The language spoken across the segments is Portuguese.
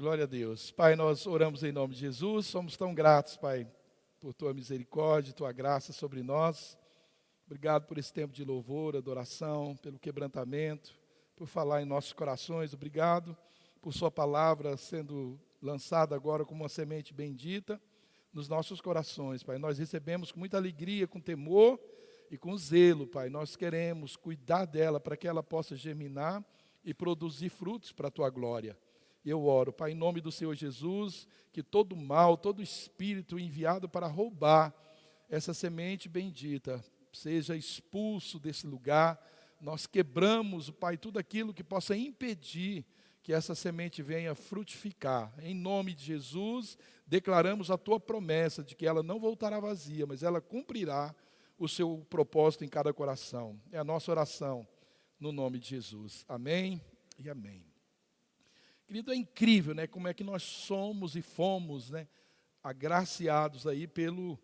Glória a Deus. Pai, nós oramos em nome de Jesus, somos tão gratos, Pai, por Tua misericórdia, Tua graça sobre nós. Obrigado por esse tempo de louvor, adoração, pelo quebrantamento, por falar em nossos corações. Obrigado por Sua palavra sendo lançada agora como uma semente bendita nos nossos corações, Pai. Nós recebemos com muita alegria, com temor e com zelo, Pai. Nós queremos cuidar dela para que ela possa germinar e produzir frutos para a Tua glória. Eu oro, Pai, em nome do Senhor Jesus, que todo mal, todo espírito enviado para roubar essa semente bendita seja expulso desse lugar. Nós quebramos, Pai, tudo aquilo que possa impedir que essa semente venha frutificar. Em nome de Jesus, declaramos a Tua promessa de que ela não voltará vazia, mas ela cumprirá o seu propósito em cada coração. É a nossa oração, no nome de Jesus. Amém e amém. Querido, é incrível, né, como é que nós somos e fomos, né, agraciados aí pelo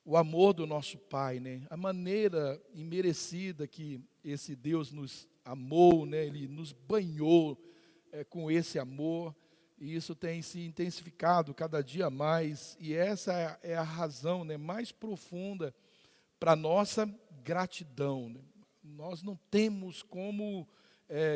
o amor do nosso Pai, né, a maneira imerecida que esse Deus nos amou, né, Ele nos banhou com esse amor, e isso tem se intensificado cada dia mais, e essa é a razão, né, mais profunda para a nossa gratidão, né. Nós não temos como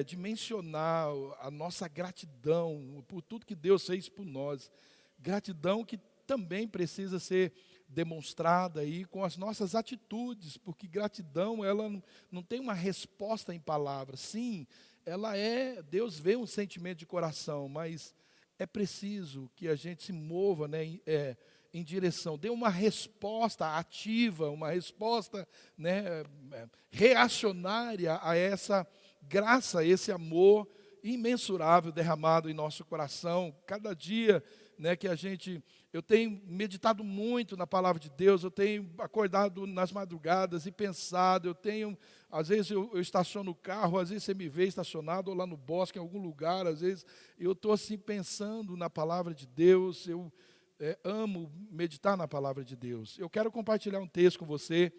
dimensionar a nossa gratidão por tudo que Deus fez por nós. Gratidão que também precisa ser demonstrada aí com as nossas atitudes, porque gratidão, ela não tem uma resposta em palavras. Sim, Deus vê um sentimento de coração, mas é preciso que a gente se mova, né, em direção, dê uma resposta ativa, uma resposta, né, reacionária a essa graça, esse amor imensurável derramado em nosso coração. Cada dia, né, que eu tenho meditado muito na palavra de Deus, eu tenho acordado nas madrugadas e pensado, às vezes eu estaciono o carro, às vezes você me vê estacionado ou lá no bosque, em algum lugar, às vezes eu estou assim pensando na palavra de Deus, eu amo meditar na palavra de Deus. Eu quero compartilhar um texto com você,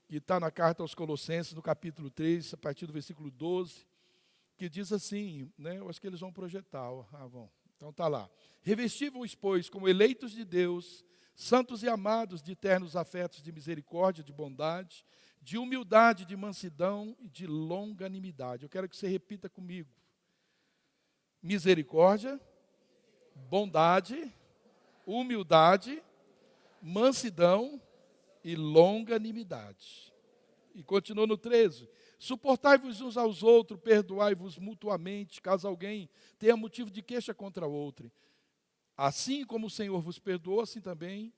que está na carta aos Colossenses, no capítulo 3, a partir do versículo 12, que diz assim, né, eu acho que eles vão projetar, vão. Então está lá. Revesti-vos, pois, como eleitos de Deus, santos e amados, de ternos afetos de misericórdia, de bondade, de humildade, de mansidão e de longanimidade. Eu quero que você repita comigo. Misericórdia, bondade, humildade, mansidão e longanimidade. E continua no 13. Suportai-vos uns aos outros, perdoai-vos mutuamente, caso alguém tenha motivo de queixa contra outro. Assim como o Senhor vos perdoou, assim também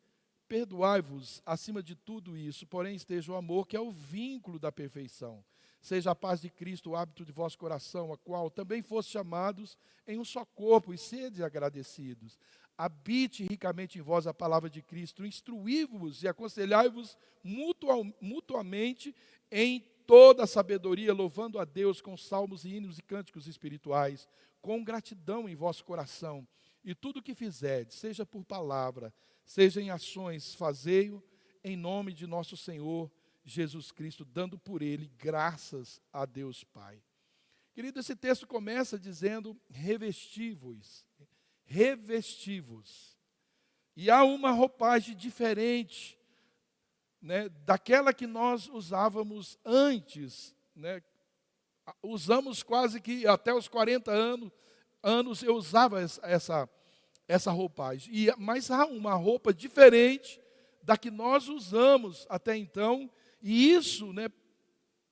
perdoai-vos acima de tudo isso. Porém esteja o amor, que é o vínculo da perfeição. Seja a paz de Cristo o hábito de vosso coração, a qual também foste chamados em um só corpo, e sede agradecidos. Habite ricamente em vós a palavra de Cristo, instruí-vos e aconselhai-vos mutuamente em toda a sabedoria, louvando a Deus com salmos e hinos e cânticos espirituais, com gratidão em vosso coração. E tudo o que fizerdes, seja por palavra, seja em ações, fazei-o em nome de nosso Senhor Jesus Cristo, dando por Ele graças a Deus Pai. Querido, esse texto começa dizendo, revesti-vos. Revesti-vos. E há uma roupagem diferente, né, daquela que nós usávamos antes, né? Usamos quase que até os 40 anos eu usava essa roupagem. Mas há uma roupa diferente da que nós usamos até então, e isso, né,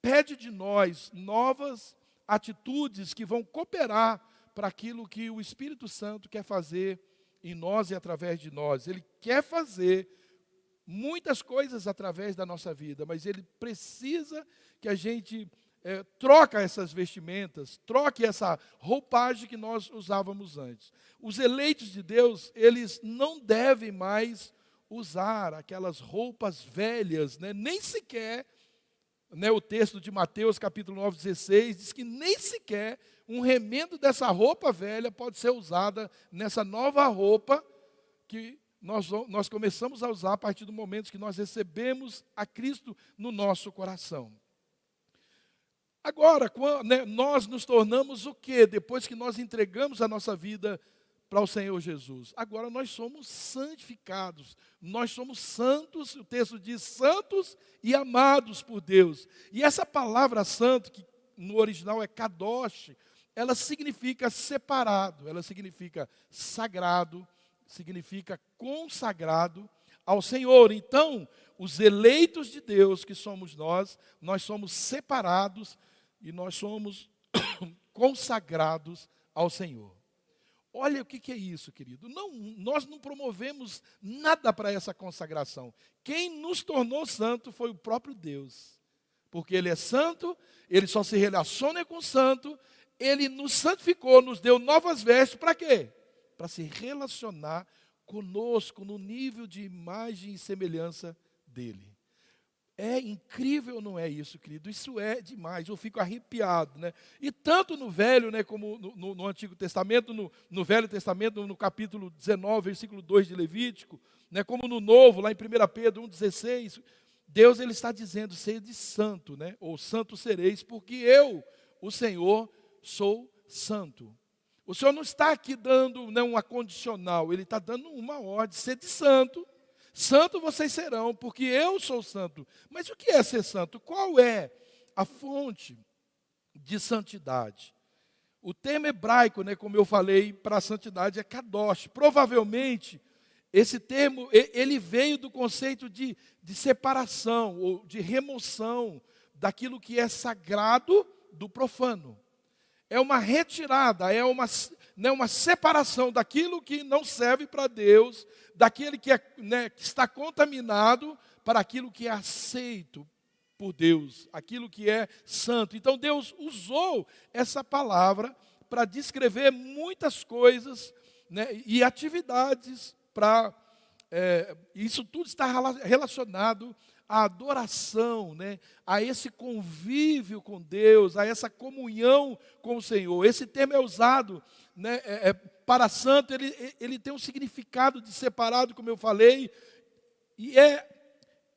pede de nós novas atitudes que vão cooperar para aquilo que o Espírito Santo quer fazer em nós e através de nós. Ele quer fazer muitas coisas através da nossa vida, mas Ele precisa que a gente troque essas vestimentas, troque essa roupagem que nós usávamos antes. Os eleitos de Deus, eles não devem mais usar aquelas roupas velhas, né? Nem sequer, né, o texto de Mateus capítulo 9, 16, diz que nem sequer um remendo dessa roupa velha pode ser usada nessa nova roupa que nós começamos a usar a partir do momento que nós recebemos a Cristo no nosso coração. Agora, nós nos tornamos o quê? Depois que nós entregamos a nossa vida para o Senhor Jesus. Agora nós somos santificados, nós somos santos, o texto diz santos e amados por Deus. E essa palavra santo, que no original é kadosh, ela significa separado, ela significa sagrado, significa consagrado ao Senhor. Então, os eleitos de Deus, que somos nós somos separados e nós somos consagrados ao Senhor. Olha o que é isso, querido. Nós não promovemos nada para essa consagração. Quem nos tornou santo foi o próprio Deus. Porque Ele é santo, Ele só se relaciona com o santo, Ele nos santificou, nos deu novas vestes, para quê? Para se relacionar conosco no nível de imagem e semelhança dEle. É incrível, não é isso, querido? Isso é demais, eu fico arrepiado, né? E tanto no Velho, né, como no Antigo Testamento, no Velho Testamento, no capítulo 19, versículo 2 de Levítico, né, como no Novo, lá em 1 Pedro 1,16, Deus ele está dizendo, sede santo, né? Ou santo sereis, porque eu, o Senhor, sou santo. O Senhor não está aqui dando, né, uma condicional, Ele está dando uma ordem, sede santo. Santo vocês serão, porque eu sou santo. Mas o que é ser santo? Qual é a fonte de santidade? O termo hebraico, né, como eu falei, para a santidade é kadosh. Provavelmente, esse termo, ele veio do conceito de separação, ou de remoção daquilo que é sagrado do profano. É uma retirada, é uma separação daquilo que não serve para Deus, daquele que, que está contaminado, para aquilo que é aceito por Deus, aquilo que é santo. Então Deus usou essa palavra para descrever muitas coisas, né, e atividades para... isso tudo está relacionado à adoração, né, a esse convívio com Deus, a essa comunhão com o Senhor. Esse termo é usado, né, para santo, ele tem um significado de separado, como eu falei, e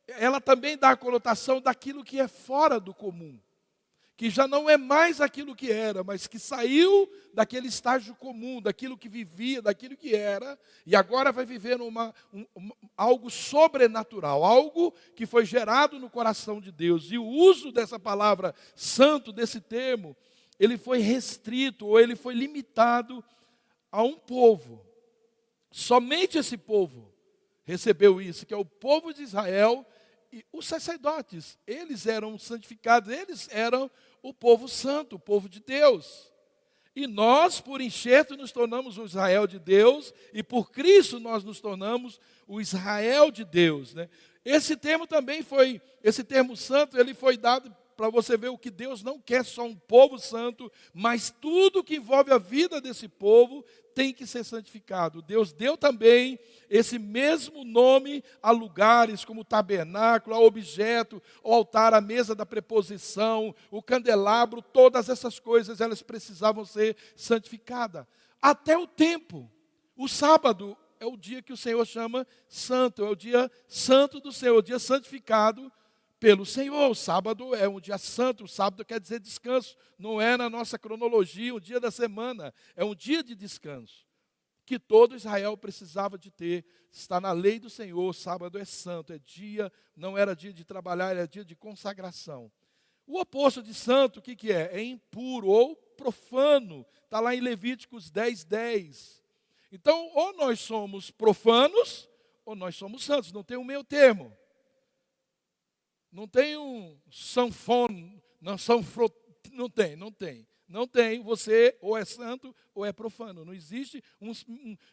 ela também dá a conotação daquilo que é fora do comum, que já não é mais aquilo que era, mas que saiu daquele estágio comum, daquilo que vivia, daquilo que era, e agora vai viver algo sobrenatural, algo que foi gerado no coração de Deus. E o uso dessa palavra santo, desse termo, ele foi restrito, ou ele foi limitado a um povo. Somente esse povo recebeu isso, que é o povo de Israel. E os sacerdotes, eles eram santificados, eles eram o povo santo, o povo de Deus. E nós, por enxerto, nos tornamos o Israel de Deus, e por Cristo nós nos tornamos o Israel de Deus, né? Esse termo santo, ele foi dado para você ver o que Deus não quer só um povo santo, mas tudo que envolve a vida desse povo tem que ser santificado. Deus deu também esse mesmo nome a lugares como o tabernáculo, a objeto, o altar, a mesa da preposição, o candelabro, todas essas coisas, elas precisavam ser santificadas. Até o tempo. O sábado é o dia que o Senhor chama santo, é o dia santo do Senhor, o dia santificado pelo Senhor. O sábado é um dia santo, o sábado quer dizer descanso, não é na nossa cronologia um dia da semana, é um dia de descanso, que todo Israel precisava de ter. Está na lei do Senhor, sábado é santo, é dia, não era dia de trabalhar, era dia de consagração. O oposto de santo, o que é? É impuro ou profano, está lá em Levíticos 10:10. Então, ou nós somos profanos, ou nós somos santos, não tem um meio termo. Não tem um sanfone, não tem. Não tem, você ou é santo ou é profano. Não existe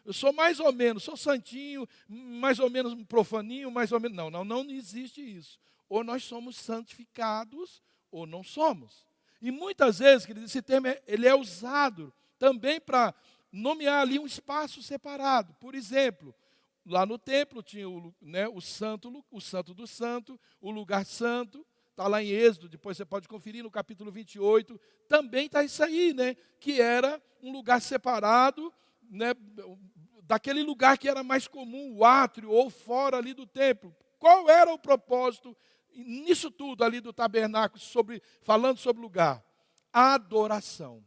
eu sou mais ou menos, sou santinho, mais ou menos profaninho, mais ou menos. Não existe isso. Ou nós somos santificados ou não somos. E muitas vezes, querido, esse termo ele é usado também para nomear ali um espaço separado. Por exemplo, lá no templo tinha o santo do santo, o lugar santo, está lá em Êxodo, depois você pode conferir no capítulo 28, também está isso aí, né, que era um lugar separado, né, daquele lugar que era mais comum, o átrio, ou fora ali do templo. Qual era o propósito nisso tudo ali do tabernáculo, falando sobre o lugar? A adoração.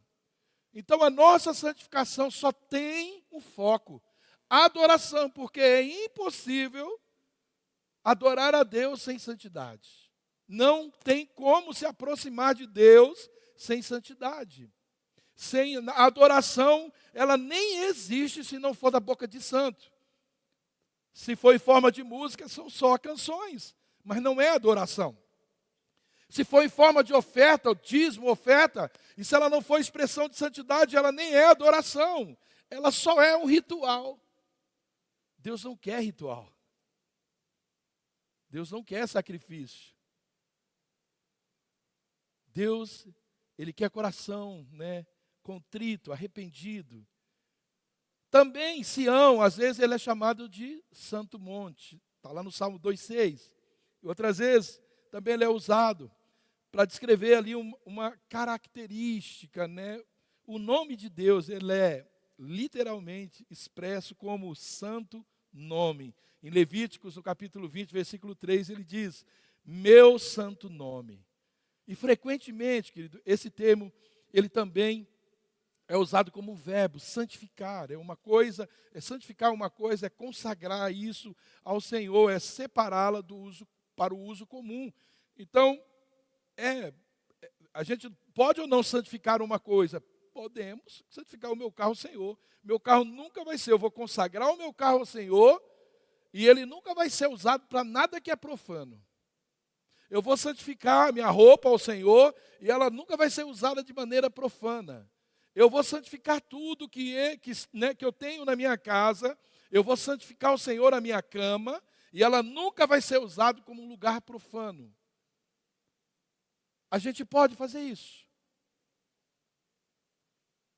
Então a nossa santificação só tem um foco, a adoração, porque é impossível adorar a Deus sem santidade. Não tem como se aproximar de Deus sem santidade. Sem a adoração, ela nem existe se não for da boca de santo. Se for em forma de música, são só canções, mas não é adoração. Se for em forma de oferta, dízimo, oferta, e se ela não for expressão de santidade, ela nem é adoração. Ela só é um ritual. Deus não quer ritual. Deus não quer sacrifício. Deus, Ele quer coração, contrito, arrependido. Também Sião, às vezes ele é chamado de Santo Monte. Está lá no Salmo 2,6. E outras vezes também ele é usado para descrever ali uma característica, O nome de Deus, ele é literalmente expresso como Santo Nome. Em Levíticos, no capítulo 20, versículo 3, ele diz, meu santo nome. E frequentemente, querido, esse termo, ele também é usado como um verbo, santificar. Santificar uma coisa, é consagrar isso ao Senhor, é separá-la para o uso comum. Então, a gente pode ou não santificar uma coisa? Podemos santificar o meu carro ao Senhor. Meu carro nunca vai ser, eu vou consagrar o meu carro ao Senhor, e ele nunca vai ser usado para nada que é profano. Eu vou santificar a minha roupa ao Senhor, e ela nunca vai ser usada de maneira profana. Eu vou santificar tudo que eu tenho na minha casa, eu vou santificar ao Senhor a minha cama, e ela nunca vai ser usada como um lugar profano. A gente pode fazer isso.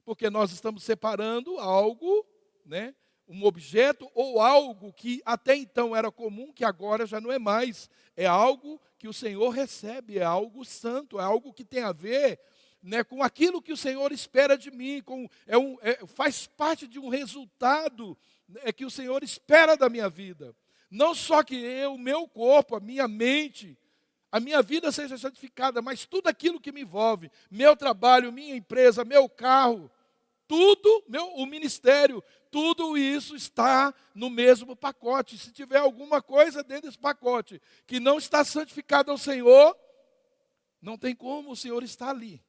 Porque nós estamos separando algo, um objeto ou algo que até então era comum, que agora já não é mais. É algo que o Senhor recebe, é algo santo, é algo que tem a ver com aquilo que o Senhor espera de mim, faz parte de um resultado que o Senhor espera da minha vida. Não só que o meu corpo, a minha mente, a minha vida seja santificada, mas tudo aquilo que me envolve, meu trabalho, minha empresa, meu carro, tudo, o ministério, tudo isso está no mesmo pacote. Se tiver alguma coisa dentro desse pacote que não está santificada ao Senhor, não tem como o Senhor estar ali.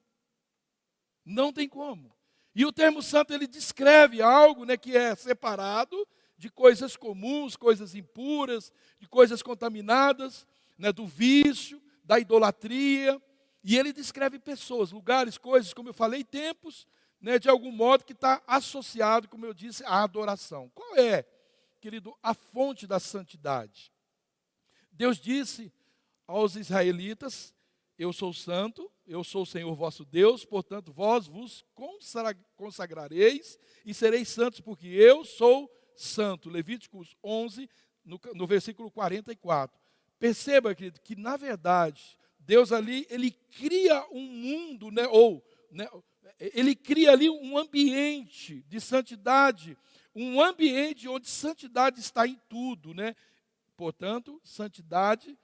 Não tem como. E o termo santo, ele descreve algo que é separado de coisas comuns, coisas impuras, de coisas contaminadas, do vício, da idolatria. E ele descreve pessoas, lugares, coisas, como eu falei, tempos, de algum modo que está associado, como eu disse, à adoração. Qual é, querido, a fonte da santidade? Deus disse aos israelitas, eu sou santo, eu sou o Senhor vosso Deus, portanto vós vos consagrareis e sereis santos, porque eu sou santo. Levíticos 11, no versículo 44. Perceba, querido, que na verdade, Deus ali, ele cria um mundo, ele cria ali um ambiente de santidade, um ambiente onde santidade está em tudo, Portanto, santidade,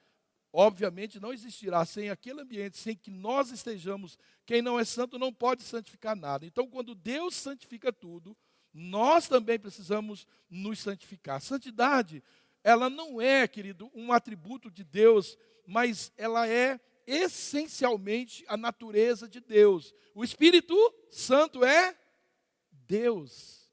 obviamente, não existirá sem aquele ambiente, sem que nós estejamos. Quem não é santo não pode santificar nada. Então, quando Deus santifica tudo, nós também precisamos nos santificar. Santidade, ela não é, querido, um atributo de Deus, mas ela é essencialmente a natureza de Deus. O Espírito Santo é Deus.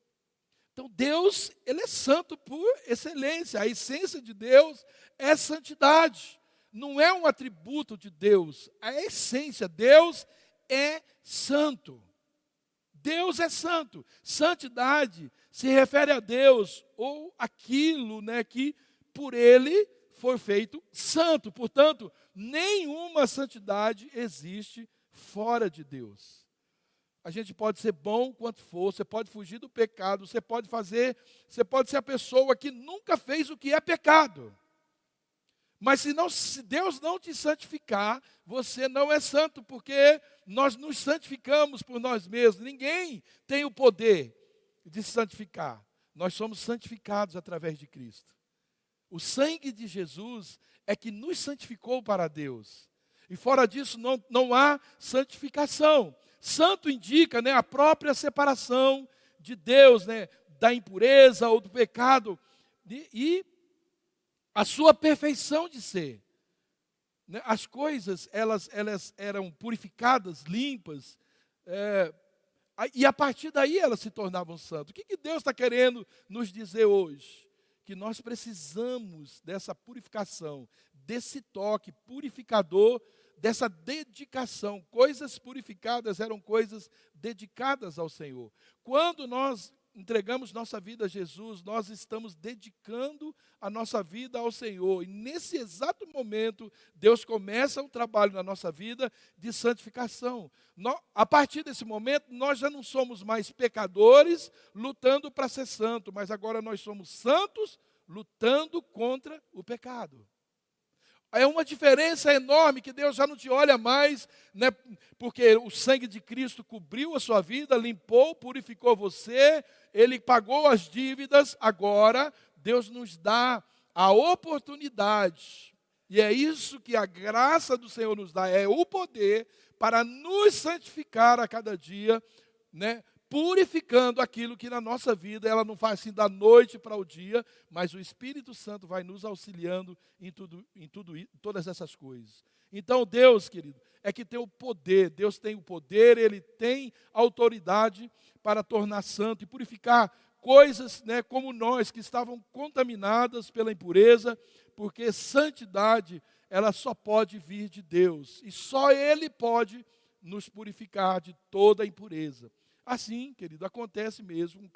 Então Deus, ele é santo por excelência. A essência de Deus é santidade. Não é um atributo de Deus. A essência, Deus é santo. Deus é santo. Santidade se refere a Deus ou aquilo, que por ele foi feito santo. Portanto, nenhuma santidade existe fora de Deus. A gente pode ser bom quanto for, você pode fugir do pecado, você pode ser a pessoa que nunca fez o que é pecado. Mas se Deus não te santificar, você não é santo, porque nós nos santificamos por nós mesmos. Ninguém tem o poder de se santificar. Nós somos santificados através de Cristo. O sangue de Jesus é que nos santificou para Deus. E fora disso não há santificação. santo indica, né, a própria separação de Deus, né, da impureza ou do pecado, e a sua perfeição de ser. Né? As coisas, elas eram purificadas, limpas, e a partir daí elas se tornavam santas. O que Deus está querendo nos dizer hoje? Que nós precisamos dessa purificação, desse toque purificador, dessa dedicação. Coisas purificadas eram coisas dedicadas ao Senhor. Quando nós entregamos nossa vida a Jesus, nós estamos dedicando a nossa vida ao Senhor. E nesse exato momento, Deus começa um trabalho na nossa vida de santificação. A partir desse momento, nós já não somos mais pecadores lutando para ser santo, mas agora nós somos santos lutando contra o pecado. É uma diferença enorme que Deus já não te olha mais, né, porque o sangue de Cristo cobriu a sua vida, limpou, purificou você, Ele pagou as dívidas. Agora Deus nos dá a oportunidade, e é isso que a graça do Senhor nos dá, é o poder para nos santificar a cada dia, né, purificando aquilo que na nossa vida, ela não faz assim da noite para o dia, mas o Espírito Santo vai nos auxiliando em todas essas coisas. Então Deus, querido, é que tem o poder, Deus tem o poder, Ele tem autoridade para tornar santo e purificar coisas, né, como nós, que estavam contaminadas pela impureza, porque santidade, ela só pode vir de Deus, e só Ele pode nos purificar de toda a impureza. Assim, querido, acontece mesmo com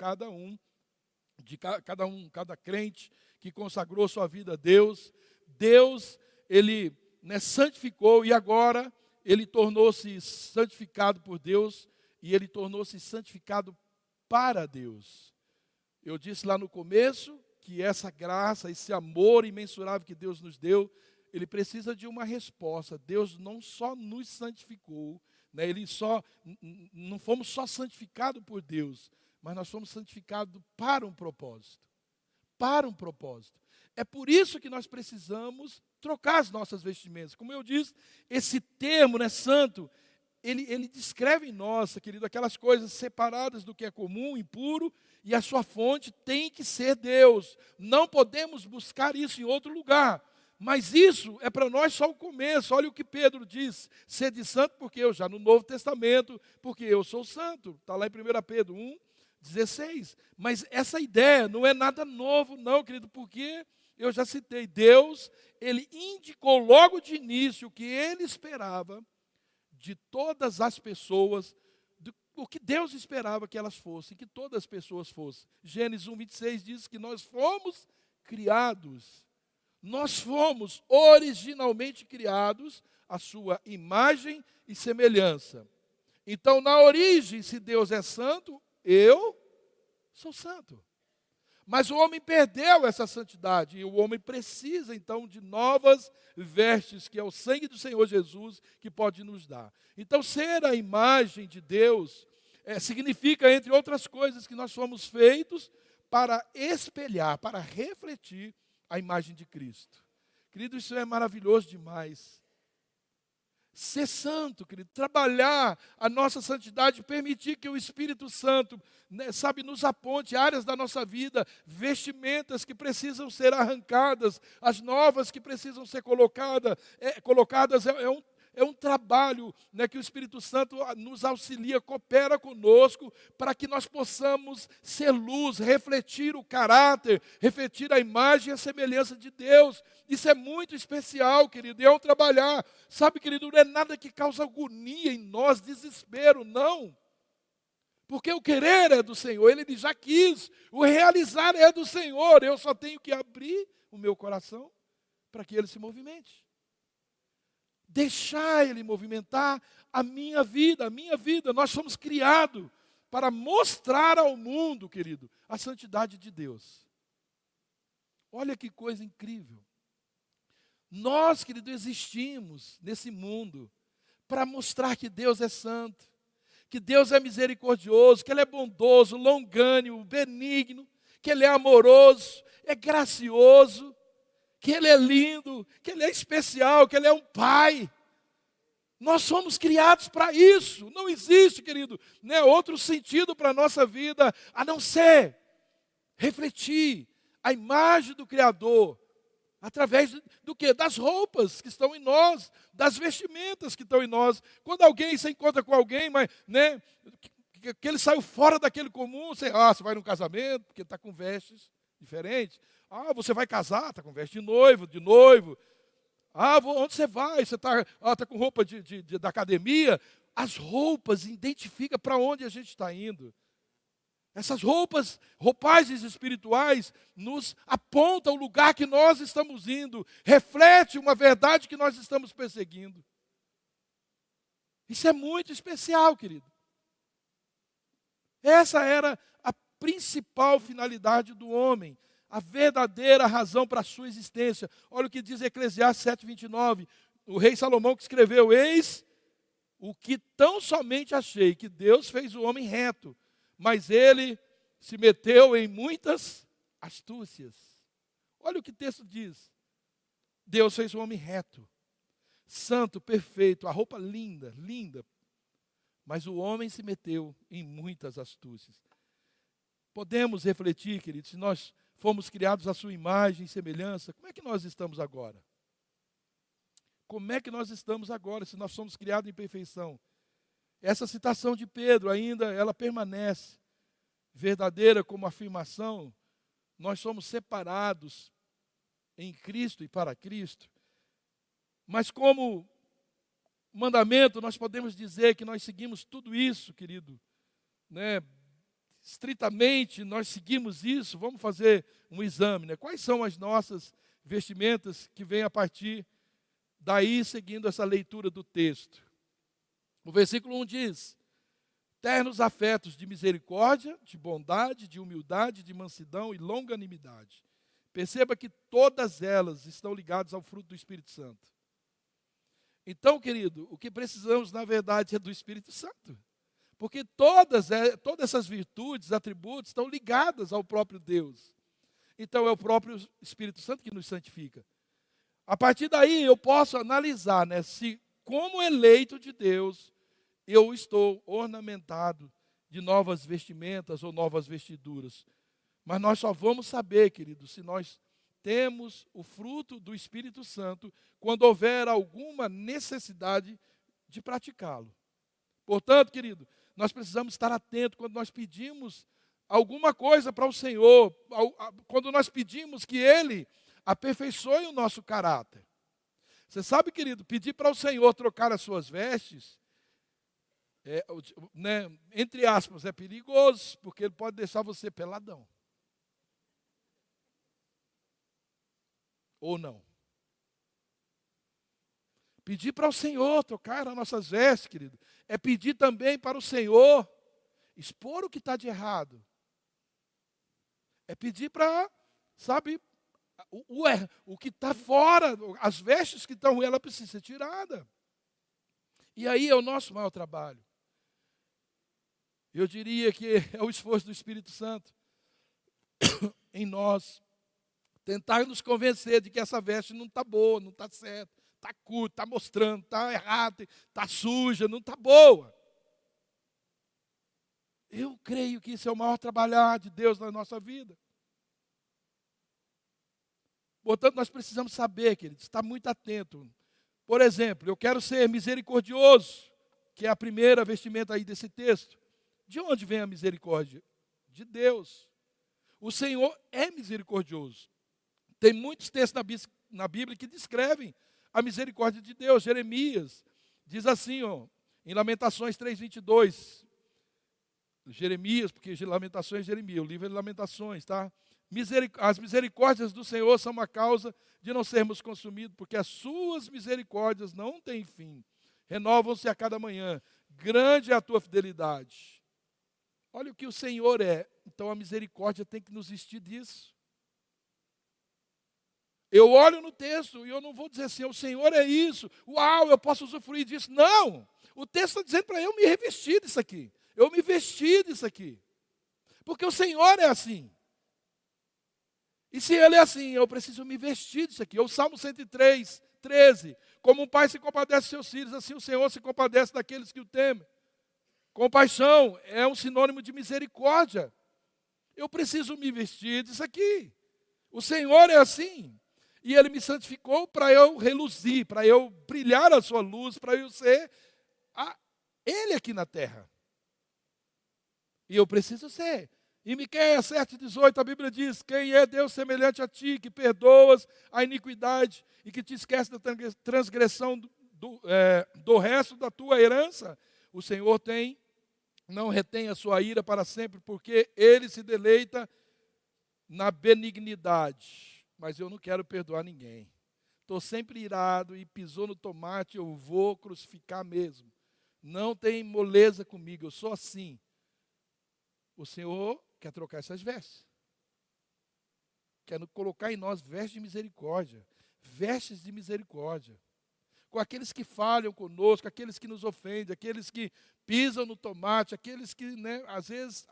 cada crente que consagrou sua vida a Deus. Deus, Ele, né, santificou, e agora Ele tornou-se santificado por Deus, e Ele tornou-se santificado para Deus. Eu disse lá no começo que essa graça, esse amor imensurável que Deus nos deu, Ele precisa de uma resposta. Deus não só nos santificou, né, não fomos só santificados por Deus, mas nós fomos santificados para um propósito. Para um propósito. É por isso que nós precisamos trocar as nossas vestimentas. Como eu disse, esse termo, né, santo, ele descreve em nós, querido, aquelas coisas separadas do que é comum, impuro, e a sua fonte tem que ser Deus. Não podemos buscar isso em outro lugar. Mas isso é para nós só o começo. Olha o que Pedro diz: sede santo, porque eu já no Novo Testamento, porque eu sou santo. Está lá em 1 Pedro 1:16. Mas essa ideia não é nada novo, não, querido, porque eu já citei, Deus, Ele indicou logo de início o que Ele esperava de todas as pessoas, o que Deus esperava que elas fossem, que todas as pessoas fossem. Gênesis 1:26 diz que nós fomos criados. Nós fomos originalmente criados à sua imagem e semelhança. Então, na origem, se Deus é santo, eu sou santo. Mas o homem perdeu essa santidade, e o homem precisa, então, de novas vestes, que é o sangue do Senhor Jesus, que pode nos dar. Então, ser a imagem de Deus significa, entre outras coisas, que nós fomos feitos para espelhar, para refletir a imagem de Cristo. Querido, isso é maravilhoso demais. Ser santo, querido, trabalhar a nossa santidade, permitir que o Espírito Santo, né, nos aponte áreas da nossa vida, vestimentas que precisam ser arrancadas, as novas que precisam ser colocadas, é um trabalho, né, que o Espírito Santo nos auxilia, coopera conosco, para que nós possamos ser luz, refletir o caráter, refletir a imagem e a semelhança de Deus. Isso é muito especial, querido, e é um trabalhar. Sabe, querido, não é nada que causa agonia em nós, desespero, não. Porque o querer é do Senhor, Ele já quis, o realizar é do Senhor. Eu só tenho que abrir o meu coração para que Ele se movimente. Deixar Ele movimentar a minha vida. Nós somos criados para mostrar ao mundo, querido, a santidade de Deus. Olha que coisa incrível. Nós, querido, existimos nesse mundo para mostrar que Deus é santo, que Deus é misericordioso, que Ele é bondoso, longânimo, benigno, que Ele é amoroso, é gracioso, que Ele é lindo, que Ele é especial, que Ele é um pai. Nós somos criados para isso. Não existe, querido, né, outro sentido para a nossa vida a não ser refletir a imagem do Criador através do quê? Das roupas que estão em nós, das vestimentas que estão em nós. Quando alguém se encontra com alguém, mas, né, que ele saiu fora daquele comum, você vai num casamento, porque está com vestes diferentes. Você vai casar, está com veste de noivo. Onde você vai? Você está com roupa da academia. As roupas identificam para onde a gente está indo. Essas roupagens espirituais, nos apontam o lugar que nós estamos indo, reflete uma verdade que nós estamos perseguindo. Isso é muito especial, querido. Essa era a principal finalidade do homem, a verdadeira razão para a sua existência. Olha o que diz Eclesiastes 7:29, o rei Salomão que escreveu: eis o que tão somente achei, que Deus fez o homem reto, mas ele se meteu em muitas astúcias. Olha o que o texto diz. Deus fez o homem reto, santo, perfeito, a roupa linda, mas o homem se meteu em muitas astúcias. Podemos refletir, queridos, se nós fomos criados à sua imagem e semelhança, como é que nós estamos agora? Como é que nós estamos agora, se nós somos criados em perfeição? Essa citação de Pedro ainda, ela permanece verdadeira como afirmação. Nós somos separados em Cristo e para Cristo. Mas como mandamento, nós podemos dizer que nós seguimos tudo isso, querido, né? Estritamente, nós seguimos isso. Vamos fazer um exame, né? Quais são as nossas vestimentas que vêm a partir daí, seguindo essa leitura do texto? O versículo 1 diz: ternos afetos de misericórdia, de bondade, de humildade, de mansidão e longanimidade. Perceba que todas elas estão ligadas ao fruto do Espírito Santo. Então, querido, o que precisamos, na verdade, é do Espírito Santo. Porque todas essas virtudes, atributos, estão ligadas ao próprio Deus. Então, é o próprio Espírito Santo que nos santifica. A partir daí, eu posso analisar, né, se, como eleito de Deus, eu estou ornamentado de novas vestimentas ou novas vestiduras. Mas nós só vamos saber, querido, se nós temos o fruto do Espírito Santo quando houver alguma necessidade de praticá-lo. Portanto, querido, nós precisamos estar atentos quando nós pedimos alguma coisa para o Senhor, quando nós pedimos que Ele aperfeiçoe o nosso caráter. Você sabe, querido, pedir para o Senhor trocar as suas vestes, né, entre aspas, é perigoso, porque Ele pode deixar você peladão. Ou não. Pedir para o Senhor trocar as nossas vestes, querido, é pedir também para o Senhor expor o que está de errado. É pedir para, sabe, o que está fora, as vestes que estão ruins, ela precisa ser tirada. E aí é o nosso maior trabalho. Eu diria que é o esforço do Espírito Santo em nós, tentar nos convencer de que essa veste não está boa, não está certa, está curta, está mostrando, está errada, está suja, não está boa. Eu creio que isso é o maior trabalhar de Deus na nossa vida. Portanto, nós precisamos saber, queridos, estar muito atento. Por exemplo, eu quero ser misericordioso, que é a primeira vestimenta aí desse texto. De onde vem a misericórdia? De Deus. O Senhor é misericordioso. Tem muitos textos na Bíblia que descrevem a misericórdia de Deus. Jeremias diz assim, em Lamentações 3:22. Jeremias, porque Lamentações é Jeremias, o livro é de Lamentações, tá? As misericórdias do Senhor são uma causa de não sermos consumidos, porque as suas misericórdias não têm fim. Renovam-se a cada manhã. Grande é a tua fidelidade. Olha o que o Senhor é. Então a misericórdia tem que nos vestir disso. Eu olho no texto e eu não vou dizer assim, o Senhor é isso, uau, eu posso usufruir disso. Não, o texto está dizendo para eu me revestir disso aqui. Eu me vesti disso aqui. Porque o Senhor é assim. E se Ele é assim, eu preciso me vestir disso aqui. O Salmo 103, 13. Como um pai se compadece de seus filhos, assim o Senhor se compadece daqueles que o temem. Compaixão é um sinônimo de misericórdia. Eu preciso me vestir disso aqui. O Senhor é assim. E Ele me santificou para eu reluzir, para eu brilhar a sua luz, para eu ser Ele aqui na terra. E eu preciso ser. Em Miqueias 7,18, a Bíblia diz: quem é Deus semelhante a ti, que perdoas a iniquidade e que te esquece da transgressão do resto da tua herança? O Senhor não retém a sua ira para sempre, porque Ele se deleita na benignidade. Mas eu não quero perdoar ninguém. Estou sempre irado e pisou no tomate, eu vou crucificar mesmo. Não tem moleza comigo, eu sou assim. O Senhor quer trocar essas vestes. Quer colocar em nós vestes de misericórdia. Vestes de misericórdia. Com aqueles que falham conosco, aqueles que nos ofendem, aqueles que pisam no tomate, aqueles que, às vezes,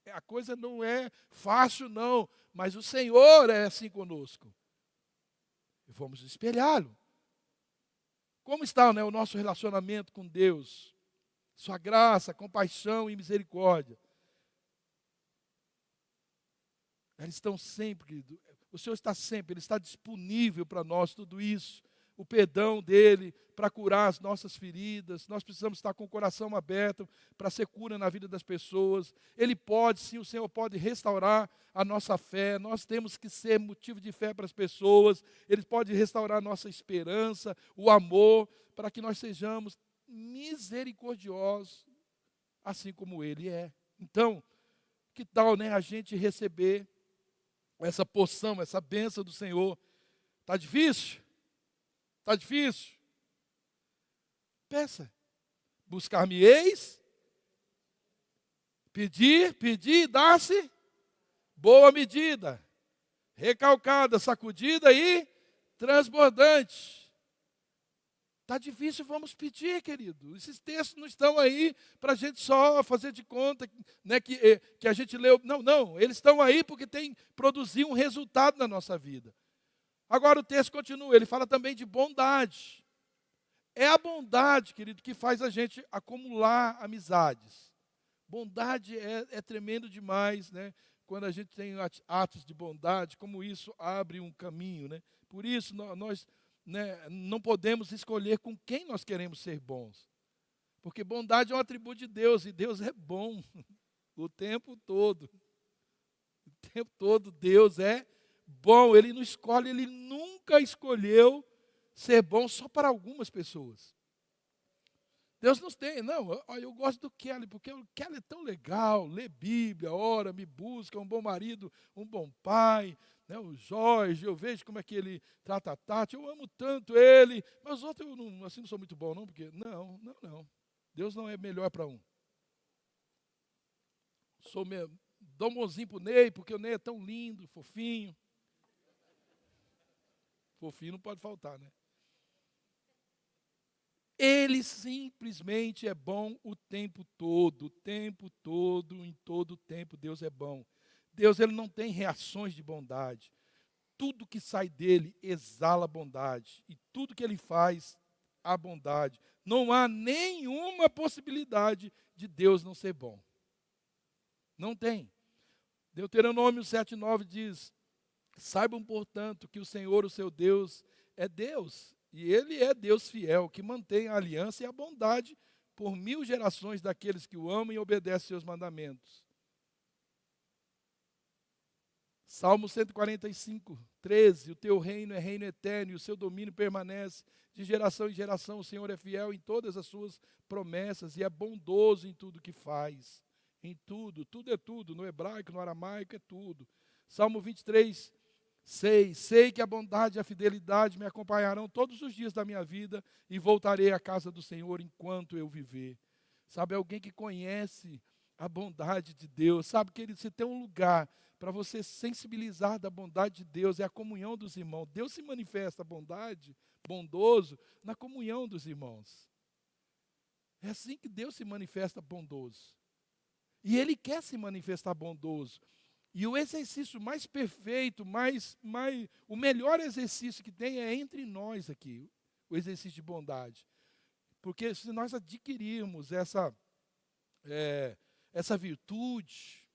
a coisa não é fácil, não. Mas o Senhor é assim conosco. E vamos espelhá-lo. Como está, o nosso relacionamento com Deus? Sua graça, compaixão e misericórdia. Eles estão sempre, querido. O Senhor está sempre, Ele está disponível para nós, tudo isso. O perdão dEle para curar as nossas feridas. Nós precisamos estar com o coração aberto para ser cura na vida das pessoas. Ele pode, sim, o Senhor pode restaurar a nossa fé. Nós temos que ser motivo de fé para as pessoas. Ele pode restaurar a nossa esperança, o amor, para que nós sejamos misericordiosos, assim como Ele é. Então, que tal, a gente receber essa porção, essa bênção do Senhor? Está difícil? Está difícil? Peça. Buscar-me-eis, pedir, dá-se, boa medida, recalcada, sacudida e transbordante. Está difícil, vamos pedir, querido. Esses textos não estão aí para a gente só fazer de conta, que a gente leu. Não, eles estão aí porque tem produzir um resultado na nossa vida. Agora o texto continua, ele fala também de bondade. É a bondade, querido, que faz a gente acumular amizades. Bondade é tremendo demais, quando a gente tem atos de bondade, como isso abre um caminho, Por isso nós não podemos escolher com quem nós queremos ser bons. Porque bondade é um atributo de Deus, e Deus é bom o tempo todo. O tempo todo Deus é bom, Ele não escolhe, Ele nunca escolheu ser bom só para algumas pessoas. Deus não tem, eu gosto do Kelly, porque o Kelly é tão legal, lê Bíblia, ora, me busca, é um bom marido, um bom pai, o Jorge, eu vejo como é que ele trata a Tati, eu amo tanto ele, mas os outros eu não sou muito bom não, porque não. Deus não é melhor para um. Dou um bonzinho para o Ney, porque o Ney é tão lindo, fofinho. Fofinho não pode faltar, Ele simplesmente é bom o tempo todo, em todo o tempo Deus é bom. Deus, Ele não tem reações de bondade. Tudo que sai dEle exala bondade. E tudo que Ele faz, há bondade. Não há nenhuma possibilidade de Deus não ser bom. Não tem. Deuteronômio 7,9 diz: saibam, portanto, que o Senhor, o seu Deus, é Deus. E Ele é Deus fiel, que mantém a aliança e a bondade por 1000 gerações daqueles que o amam e obedecem seus mandamentos. Salmo 145, 13, o teu reino é reino eterno e o seu domínio permanece de geração em geração. O Senhor é fiel em todas as suas promessas e é bondoso em tudo que faz. Em tudo é tudo, no hebraico, no aramaico é tudo. Salmo 23, 6, sei que a bondade e a fidelidade me acompanharão todos os dias da minha vida e voltarei à casa do Senhor enquanto eu viver. Sabe, alguém que conhece a bondade de Deus, sabe que se tem um lugar para você sensibilizar da bondade de Deus, é a comunhão dos irmãos. Deus se manifesta bondoso, na comunhão dos irmãos. É assim que Deus se manifesta bondoso. E Ele quer se manifestar bondoso. E o exercício mais perfeito, o melhor exercício que tem é entre nós aqui, o exercício de bondade. Porque se nós adquirirmos essa virtude,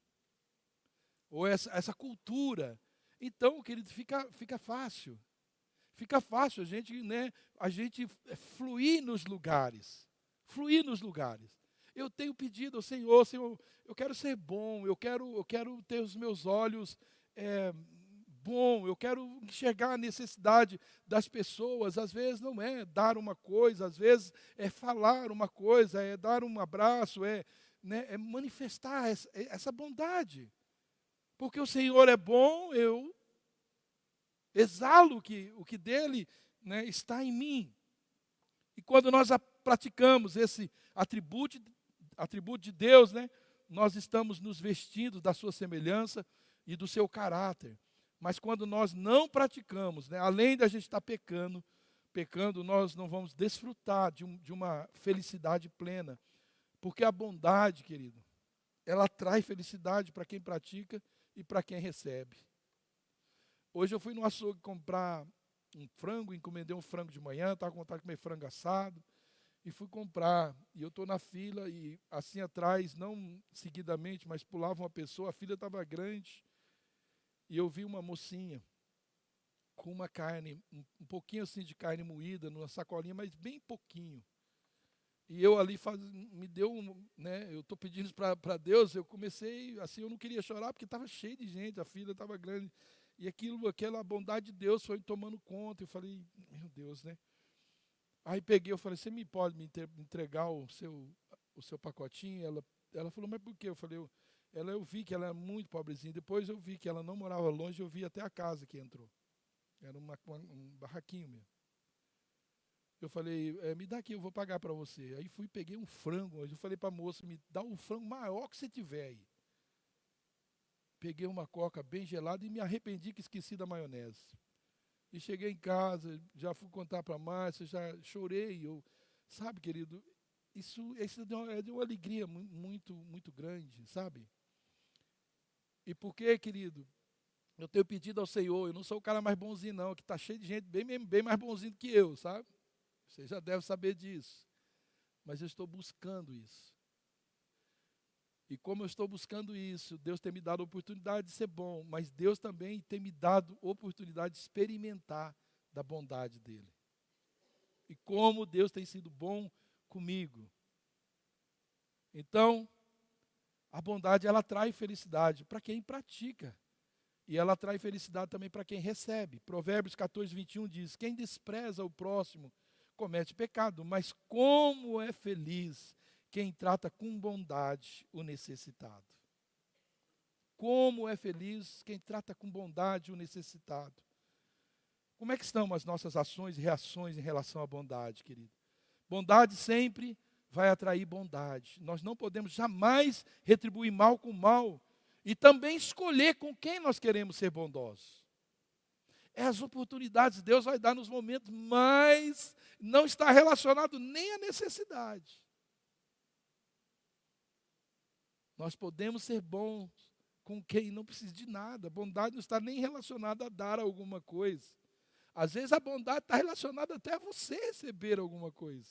ou essa cultura, então, querido, fica fácil. Fica fácil a gente fluir nos lugares. Fluir nos lugares. Eu tenho pedido ao Senhor, Senhor, eu quero ser bom, eu quero ter os meus olhos bom, eu quero enxergar a necessidade das pessoas. Às vezes não é dar uma coisa, às vezes é falar uma coisa, é dar um abraço, é manifestar essa bondade. Porque o Senhor é bom, eu exalo o que dele está em mim. E quando nós praticamos esse atributo de Deus, nós estamos nos vestindo da sua semelhança e do seu caráter. Mas quando nós não praticamos, além da gente estar pecando, nós não vamos desfrutar de uma felicidade plena. Porque a bondade, querido, ela traz felicidade para quem pratica e para quem recebe. Hoje eu fui no açougue comprar um frango, encomendei um frango de manhã, estava com vontade de comer frango assado, e fui comprar. E eu estou na fila, e assim atrás, não seguidamente, mas pulava uma pessoa, a fila estava grande, e eu vi uma mocinha com uma carne, um pouquinho assim de carne moída, numa sacolinha, mas bem pouquinho. E eu ali me deu, eu estou pedindo isso para Deus, eu comecei, assim, eu não queria chorar, porque estava cheio de gente, a fila estava grande. E aquela bondade de Deus foi tomando conta. Eu falei, meu Deus, Aí peguei, eu falei, você pode me entregar o seu pacotinho? Ela falou, mas por quê? Eu falei, eu vi que ela é muito pobrezinha. Depois eu vi que ela não morava longe, eu vi até a casa que entrou. Era um barraquinho mesmo. Eu falei, me dá aqui, eu vou pagar para você. Aí fui, peguei um frango. Eu falei para a moça, me dá o frango maior que você tiver aí. Peguei uma coca bem gelada e me arrependi que esqueci da maionese. E cheguei em casa, já fui contar para a Márcia, já chorei. Sabe, querido, isso é de uma alegria muito, muito grande, sabe? E por quê, querido? Eu tenho pedido ao Senhor, eu não sou o cara mais bonzinho não, que está cheio de gente bem mais bonzinho do que eu, sabe? Você já deve saber disso. Mas eu estou buscando isso. E como eu estou buscando isso, Deus tem me dado a oportunidade de ser bom, mas Deus também tem me dado a oportunidade de experimentar da bondade dEle. E como Deus tem sido bom comigo. Então, a bondade, ela traz felicidade para quem pratica. E ela traz felicidade também para quem recebe. Provérbios 14, 21 diz, quem despreza o próximo comete pecado, mas como é feliz quem trata com bondade o necessitado. Como é feliz quem trata com bondade o necessitado. Como é que estão as nossas ações e reações em relação à bondade, querido? Bondade sempre vai atrair bondade. Nós não podemos jamais retribuir mal com mal e também escolher com quem nós queremos ser bondosos. É as oportunidades que Deus vai dar nos momentos, mas não está relacionado nem à necessidade. Nós podemos ser bons com quem não precisa de nada. A bondade não está nem relacionada a dar alguma coisa. Às vezes a bondade está relacionada até a você receber alguma coisa.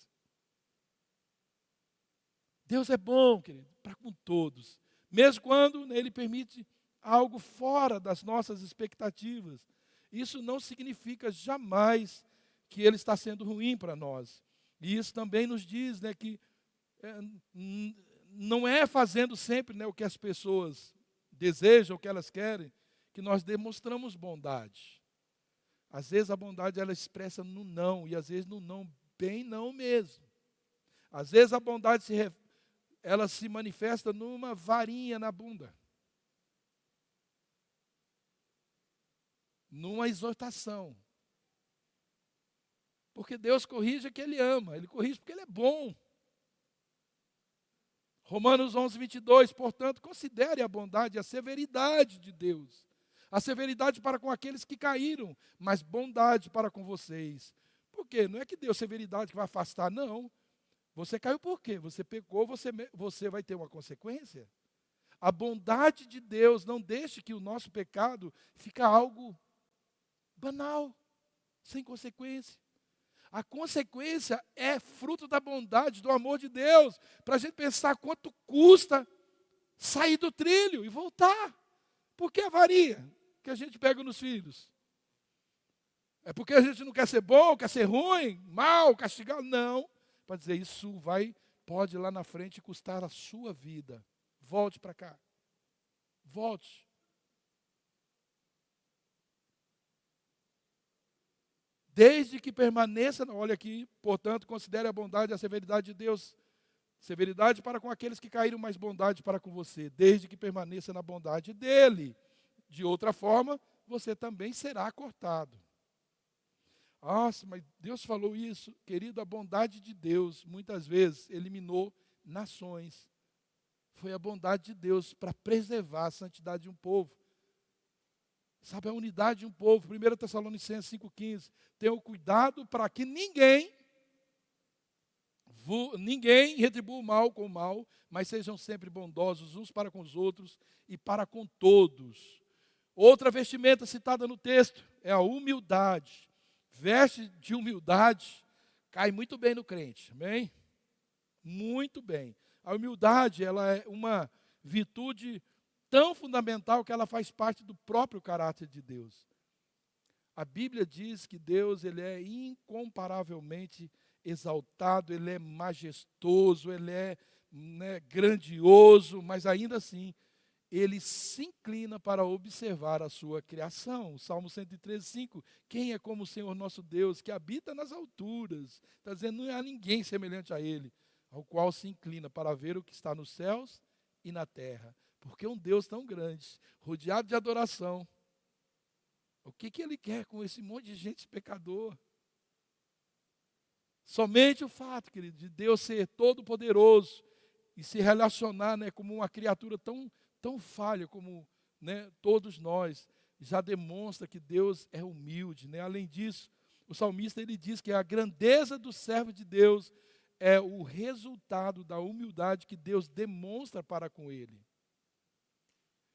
Deus é bom, querido, para com todos. Mesmo quando Ele permite algo fora das nossas expectativas. Isso não significa jamais que Ele está sendo ruim para nós. E isso também nos diz que não é fazendo sempre o que as pessoas desejam, o que elas querem, que nós demonstramos bondade. Às vezes a bondade ela expressa no não, e às vezes no não, bem não mesmo. Às vezes a bondade ela se manifesta numa varinha na bunda. Numa exortação. Porque Deus corrige que Ele ama, Ele corrige porque Ele é bom. Romanos 11, 22, portanto, considere a bondade e a severidade de Deus. A severidade para com aqueles que caíram, mas bondade para com vocês. Por quê? Não é que Deus severidade que vai afastar, não. Você caiu por quê? Você pecou, você vai ter uma consequência. A bondade de Deus não deixe que o nosso pecado fique algo banal, sem consequência. A consequência é fruto da bondade, do amor de Deus, para a gente pensar quanto custa sair do trilho e voltar. Por que a varia que a gente pega nos filhos? É porque a gente não quer ser bom, quer ser ruim, mal, castigado? Não. Para dizer isso pode lá na frente custar a sua vida. Volte para cá. Volte. Desde que permaneça, olha aqui, portanto, considere a bondade e a severidade de Deus. Severidade para com aqueles que caíram, mas bondade para com você, desde que permaneça na bondade dele. De outra forma, você também será cortado. Nossa, mas Deus falou isso, querido, a bondade de Deus, muitas vezes, eliminou nações. Foi a bondade de Deus para preservar a santidade de um povo. Sabe, a unidade de um povo. 1 Tessalonicenses 5,15. Tenham cuidado para que ninguém retribua o mal com o mal, mas sejam sempre bondosos uns para com os outros e para com todos. Outra vestimenta citada no texto é a humildade. Veste de humildade cai muito bem no crente, amém? Muito bem. A humildade, ela é uma virtude tão fundamental que ela faz parte do próprio caráter de Deus. A Bíblia diz que Deus, ele é incomparavelmente exaltado, ele é majestoso, ele é grandioso, mas ainda assim, ele se inclina para observar a sua criação. O Salmo 113:5, quem é como o Senhor nosso Deus, que habita nas alturas? Está dizendo, não há ninguém semelhante a ele, ao qual se inclina para ver o que está nos céus e na terra. Porque um Deus tão grande, rodeado de adoração, o que ele quer com esse monte de gente pecador? Somente o fato, querido, de Deus ser todo poderoso e se relacionar como uma criatura tão falha como todos nós, já demonstra que Deus é humilde. Além disso, o salmista ele diz que a grandeza do servo de Deus é o resultado da humildade que Deus demonstra para com ele.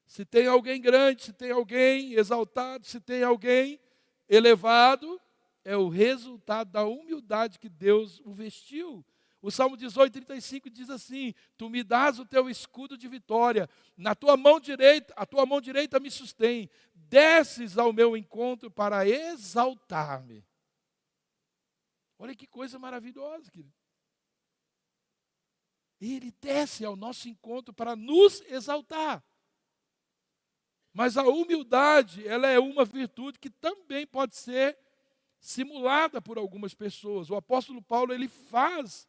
Se tem alguém grande, se tem alguém exaltado, se tem alguém elevado, é o resultado da humildade que Deus o vestiu. O Salmo 18:35 diz assim: tu me dás o teu escudo de vitória, a tua mão direita me sustém, desces ao meu encontro para exaltar-me. Olha que coisa maravilhosa, querido. Ele desce ao nosso encontro para nos exaltar. Mas a humildade, ela é uma virtude que também pode ser simulada por algumas pessoas. O apóstolo Paulo, ele faz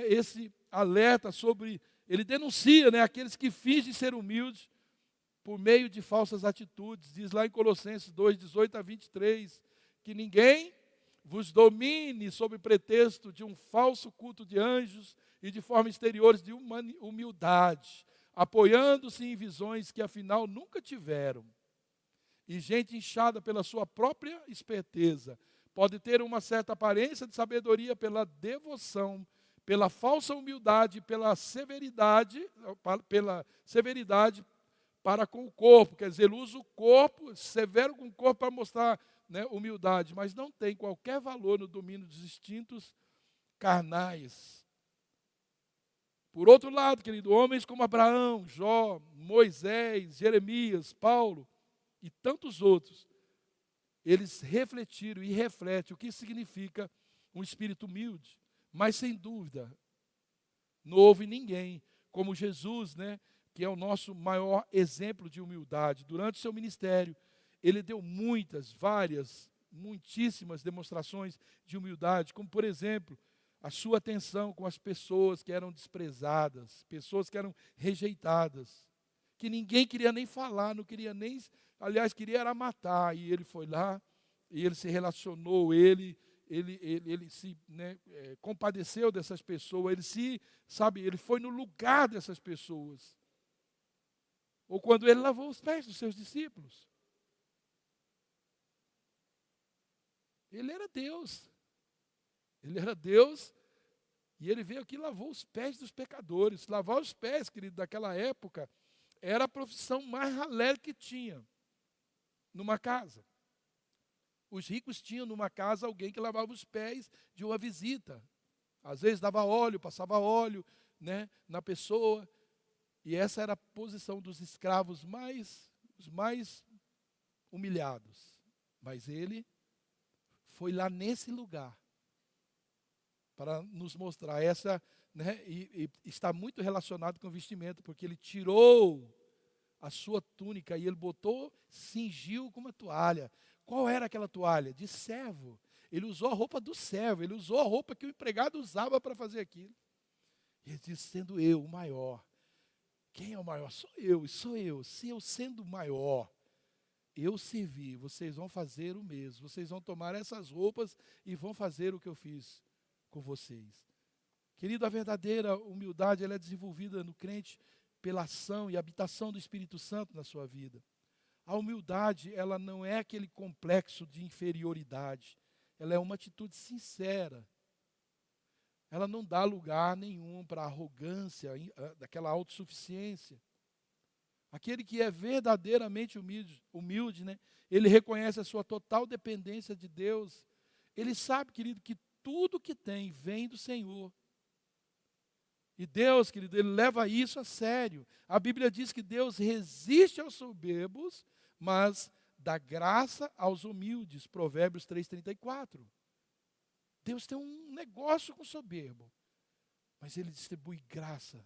esse alerta sobre, ele denuncia aqueles que fingem ser humildes por meio de falsas atitudes. Diz lá em Colossenses 2:18-23, que ninguém vos domine sob pretexto de um falso culto de anjos e de formas exteriores de humildade, apoiando-se em visões que afinal nunca tiveram. E gente inchada pela sua própria esperteza pode ter uma certa aparência de sabedoria pela devoção, pela falsa humildade, pela severidade para com o corpo. Quer dizer, ele usa o corpo, severo com o corpo para mostrar humildade, mas não tem qualquer valor no domínio dos instintos carnais. Por outro lado, querido, homens como Abraão, Jó, Moisés, Jeremias, Paulo e tantos outros, eles refletiram e refletem o que significa um espírito humilde. Mas, sem dúvida, não houve ninguém como Jesus, que é o nosso maior exemplo de humildade. Durante o seu ministério, ele deu muitíssimas demonstrações de humildade, como, por exemplo, a sua atenção com as pessoas que eram desprezadas, pessoas que eram rejeitadas, que ninguém queria nem falar, não queria nem, aliás, queria era matar. E ele foi lá, e ele se relacionou, ele se compadeceu dessas pessoas, ele foi no lugar dessas pessoas. Ou quando ele lavou os pés dos seus discípulos. Ele era Deus. Ele era Deus e ele veio aqui e lavou os pés dos pecadores. Lavar os pés, querido, daquela época, Era a profissão mais ralé que tinha numa casa. Os ricos tinham numa casa alguém que lavava os pés de uma visita. Às vezes dava óleo, passava óleo, né, na pessoa. E essa era a posição dos escravos os mais humilhados. Mas ele foi lá nesse lugar para nos mostrar essa, né, e está muito relacionado com o vestimento, porque ele tirou a sua túnica e ele botou, cingiu com uma toalha. Qual era aquela toalha? De servo. Ele usou a roupa do servo, ele usou a roupa que o empregado usava para fazer aquilo. E ele disse, sendo eu o maior. Quem é o maior? Sou eu, sou eu. Se eu sendo o maior, eu servi, vocês vão fazer o mesmo. Vocês vão tomar essas roupas e vão fazer o que eu fiz com vocês. Querido, a verdadeira humildade ela é desenvolvida no crente pela ação e habitação do Espírito Santo na sua vida. A humildade, ela não é aquele complexo de inferioridade. Ela é uma atitude sincera. Ela não dá lugar nenhum para a arrogância, daquela autossuficiência. Aquele que é verdadeiramente humilde, né? Ele reconhece a sua total dependência de Deus. Ele sabe, querido, que tudo que tem vem do Senhor. E Deus, querido, ele leva isso a sério. A Bíblia diz que Deus resiste aos soberbos, mas dá graça aos humildes. Provérbios 3,34. Deus tem um negócio com o soberbo, mas ele distribui graça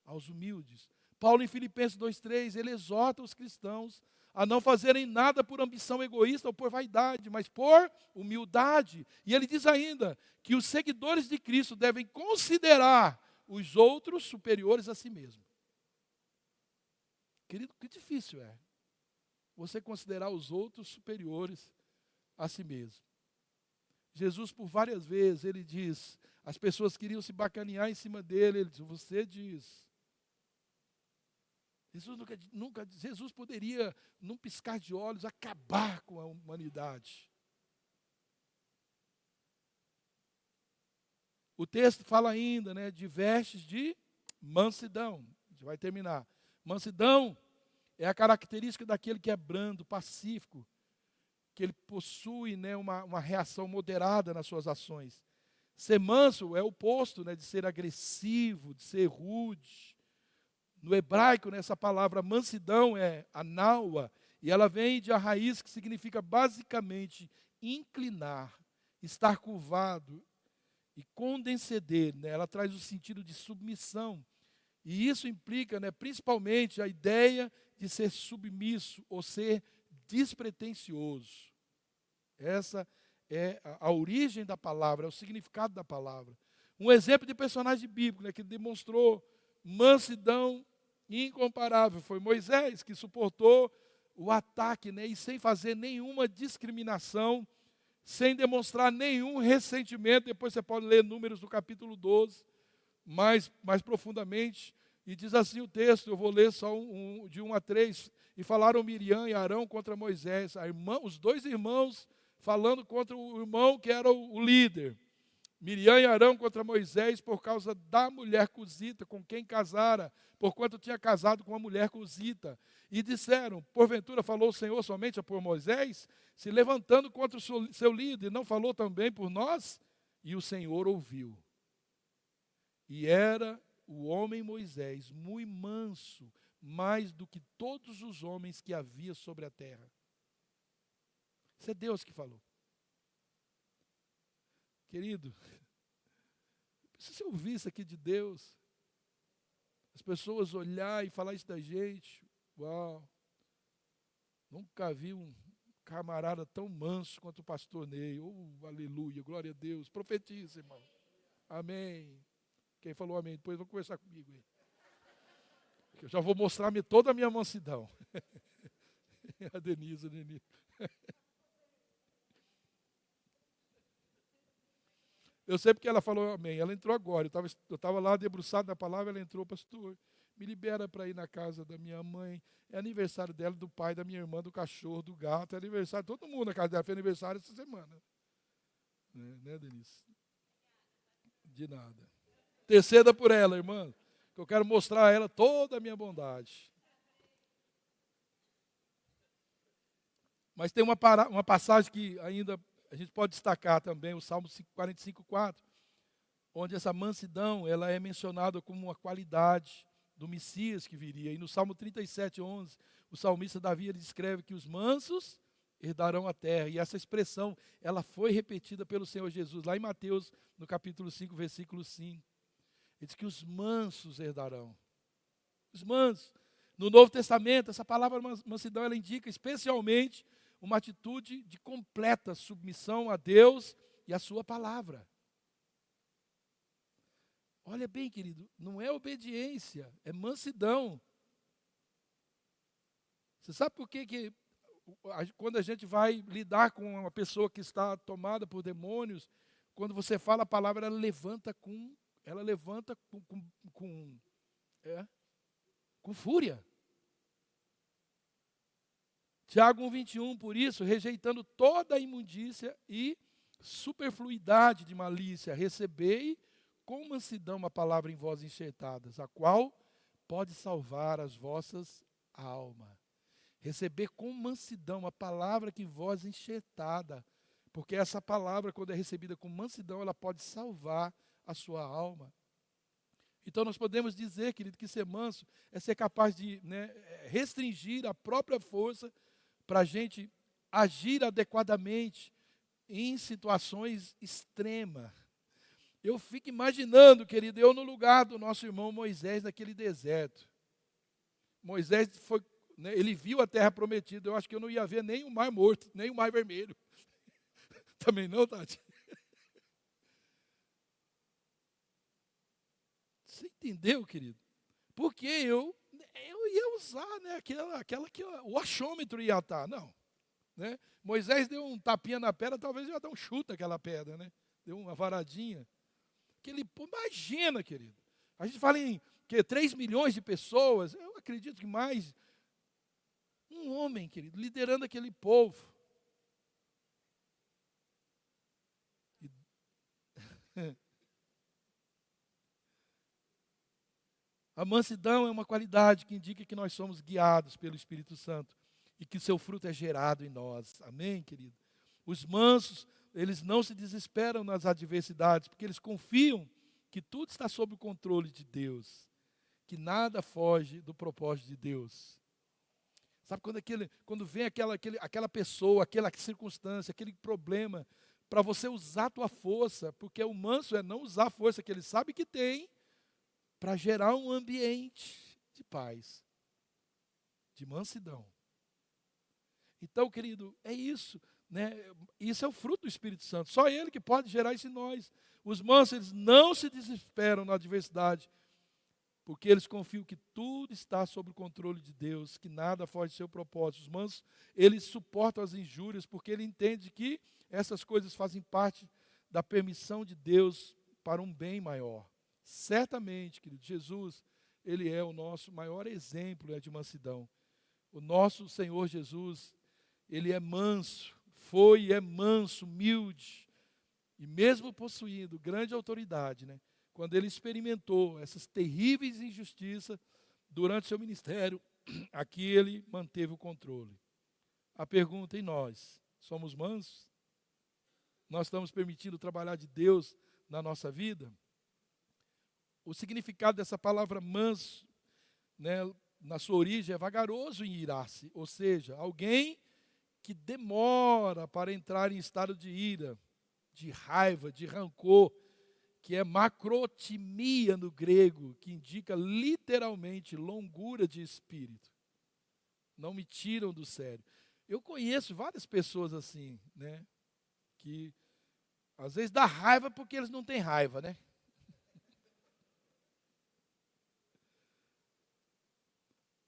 aos humildes. Paulo, em Filipenses 2,3, ele exorta os cristãos a não fazerem nada por ambição egoísta ou por vaidade, mas por humildade. E ele diz ainda que os seguidores de Cristo devem considerar os outros superiores a si mesmo. Querido, que difícil é você considerar os outros superiores a si mesmo. Jesus, por várias vezes, ele diz, as pessoas queriam se bacanear em cima dele, ele diz, você diz. Jesus poderia, num piscar de olhos, acabar com a humanidade. O texto fala ainda, né, de vestes de mansidão. A gente vai terminar. Mansidão é a característica daquele que é brando, pacífico, que ele possui, né, uma reação moderada nas suas ações. Ser manso é o oposto, né, de ser agressivo, de ser rude. No hebraico, né, essa palavra mansidão é anaua, e ela vem de a raiz que significa basicamente inclinar, estar curvado e condescender. Né, ela traz o sentido de submissão. E isso implica, né, principalmente a ideia de ser submisso ou ser despretensioso. Essa é a origem da palavra, é o significado da palavra. Um exemplo de personagem bíblico, né, que demonstrou mansidão incomparável foi Moisés, que suportou o ataque, né, e sem fazer nenhuma discriminação, sem demonstrar nenhum ressentimento. Depois você pode ler Números do capítulo 12, mais profundamente. E diz assim o texto, eu vou ler só de 1 a 3. E falaram Miriam e Arão contra Moisés, os dois irmãos falando contra o irmão que era o líder. Miriam e Arão contra Moisés por causa da mulher cusita com quem casara, porquanto tinha casado com uma mulher cusita. E disseram, porventura falou o Senhor somente por Moisés, se levantando contra o seu líder, não falou também por nós? E o Senhor ouviu. E era o homem Moisés muito manso, mais do que todos os homens que havia sobre a terra. Isso é Deus que falou. Querido, se você ouvir isso aqui de Deus, as pessoas olhar e falar isso da gente, uau, nunca vi um camarada tão manso quanto o pastor Ney. Oh, aleluia, glória a Deus. Profetiza, irmão. Amém. Quem falou amém? Depois vão conversar comigo aí. Eu já vou mostrar toda a minha mansidão. A Denise. Eu sei porque ela falou amém. Ela entrou agora. Eu estava lá debruçado na palavra, ela entrou, pastor, me libera para ir na casa da minha mãe. É aniversário dela, do pai, da minha irmã, do cachorro, do gato. É aniversário, todo mundo na casa dela fez aniversário essa semana. Né, Denise? De nada. Interceda por ela, irmã. Que eu quero mostrar a ela toda a minha bondade. Mas tem uma passagem que ainda a gente pode destacar também, o Salmo 45:4, onde essa mansidão ela é mencionada como uma qualidade do Messias que viria. E no Salmo 37:11, o salmista Davi ele descreve que os mansos herdarão a terra. E essa expressão ela foi repetida pelo Senhor Jesus, lá em Mateus, no capítulo 5, versículo 5. Ele diz que os mansos herdarão. Os mansos. No Novo Testamento, essa palavra mansidão ela indica especialmente uma atitude de completa submissão a Deus e a sua palavra. Olha bem, querido, não é obediência, é mansidão. Você sabe por que quando a gente vai lidar com uma pessoa que está tomada por demônios, quando você fala a palavra, ela levanta com fúria. Tiago 1:21, por isso, rejeitando toda a imundícia e superfluidade de malícia, recebei com mansidão a palavra em vós enxertadas, a qual pode salvar as vossas almas. Receber com mansidão a palavra que em vós enxertada, porque essa palavra, quando é recebida com mansidão, ela pode salvar a sua alma. Então nós podemos dizer, querido, que ser manso é ser capaz de restringir a própria força para a gente agir adequadamente em situações extremas. Eu fico imaginando, querido, eu no lugar do nosso irmão Moisés naquele deserto. Moisés foi, ele viu a terra prometida, eu acho que eu não ia ver nem o mar morto, nem o mar vermelho. Também não, Tati? Você entendeu, querido? Porque eu ia usar aquela que o achômetro ia estar. Não. Né? Moisés deu um tapinha na pedra, talvez ia dar um chute naquela pedra. Né? Deu uma varadinha. Imagina, querido. A gente fala em 3 milhões de pessoas. Eu acredito que mais. Um homem, querido, liderando aquele povo. A mansidão é uma qualidade que indica que nós somos guiados pelo Espírito Santo e que seu fruto é gerado em nós. Amém, querido? Os mansos, eles não se desesperam nas adversidades, porque eles confiam que tudo está sob o controle de Deus, que nada foge do propósito de Deus. Sabe quando vem aquela pessoa, aquela circunstância, aquele problema, para você usar a tua força, porque o manso é não usar a força que ele sabe que tem, para gerar um ambiente de paz, de mansidão. Então, querido, é isso. Isso é o fruto do Espírito Santo. Só Ele que pode gerar isso em nós. Os mansos, eles não se desesperam na adversidade, porque eles confiam que tudo está sob o controle de Deus, que nada foge do seu propósito. Os mansos, eles suportam as injúrias, porque ele entende que essas coisas fazem parte da permissão de Deus para um bem maior. Certamente, querido, Jesus, ele é o nosso maior exemplo de mansidão. O nosso Senhor Jesus, ele é manso, foi e é manso, humilde, e mesmo possuindo grande autoridade, quando ele experimentou essas terríveis injustiças durante seu ministério, aqui ele manteve o controle. A pergunta: e nós? Somos mansos? Nós estamos permitindo o trabalhar de Deus na nossa vida? O significado dessa palavra manso, na sua origem, é vagaroso em irar-se, ou seja, alguém que demora para entrar em estado de ira, de raiva, de rancor, que é macrotimia no grego, que indica literalmente longura de espírito. Não me tiram do sério. Eu conheço várias pessoas assim, que às vezes dá raiva porque eles não têm raiva,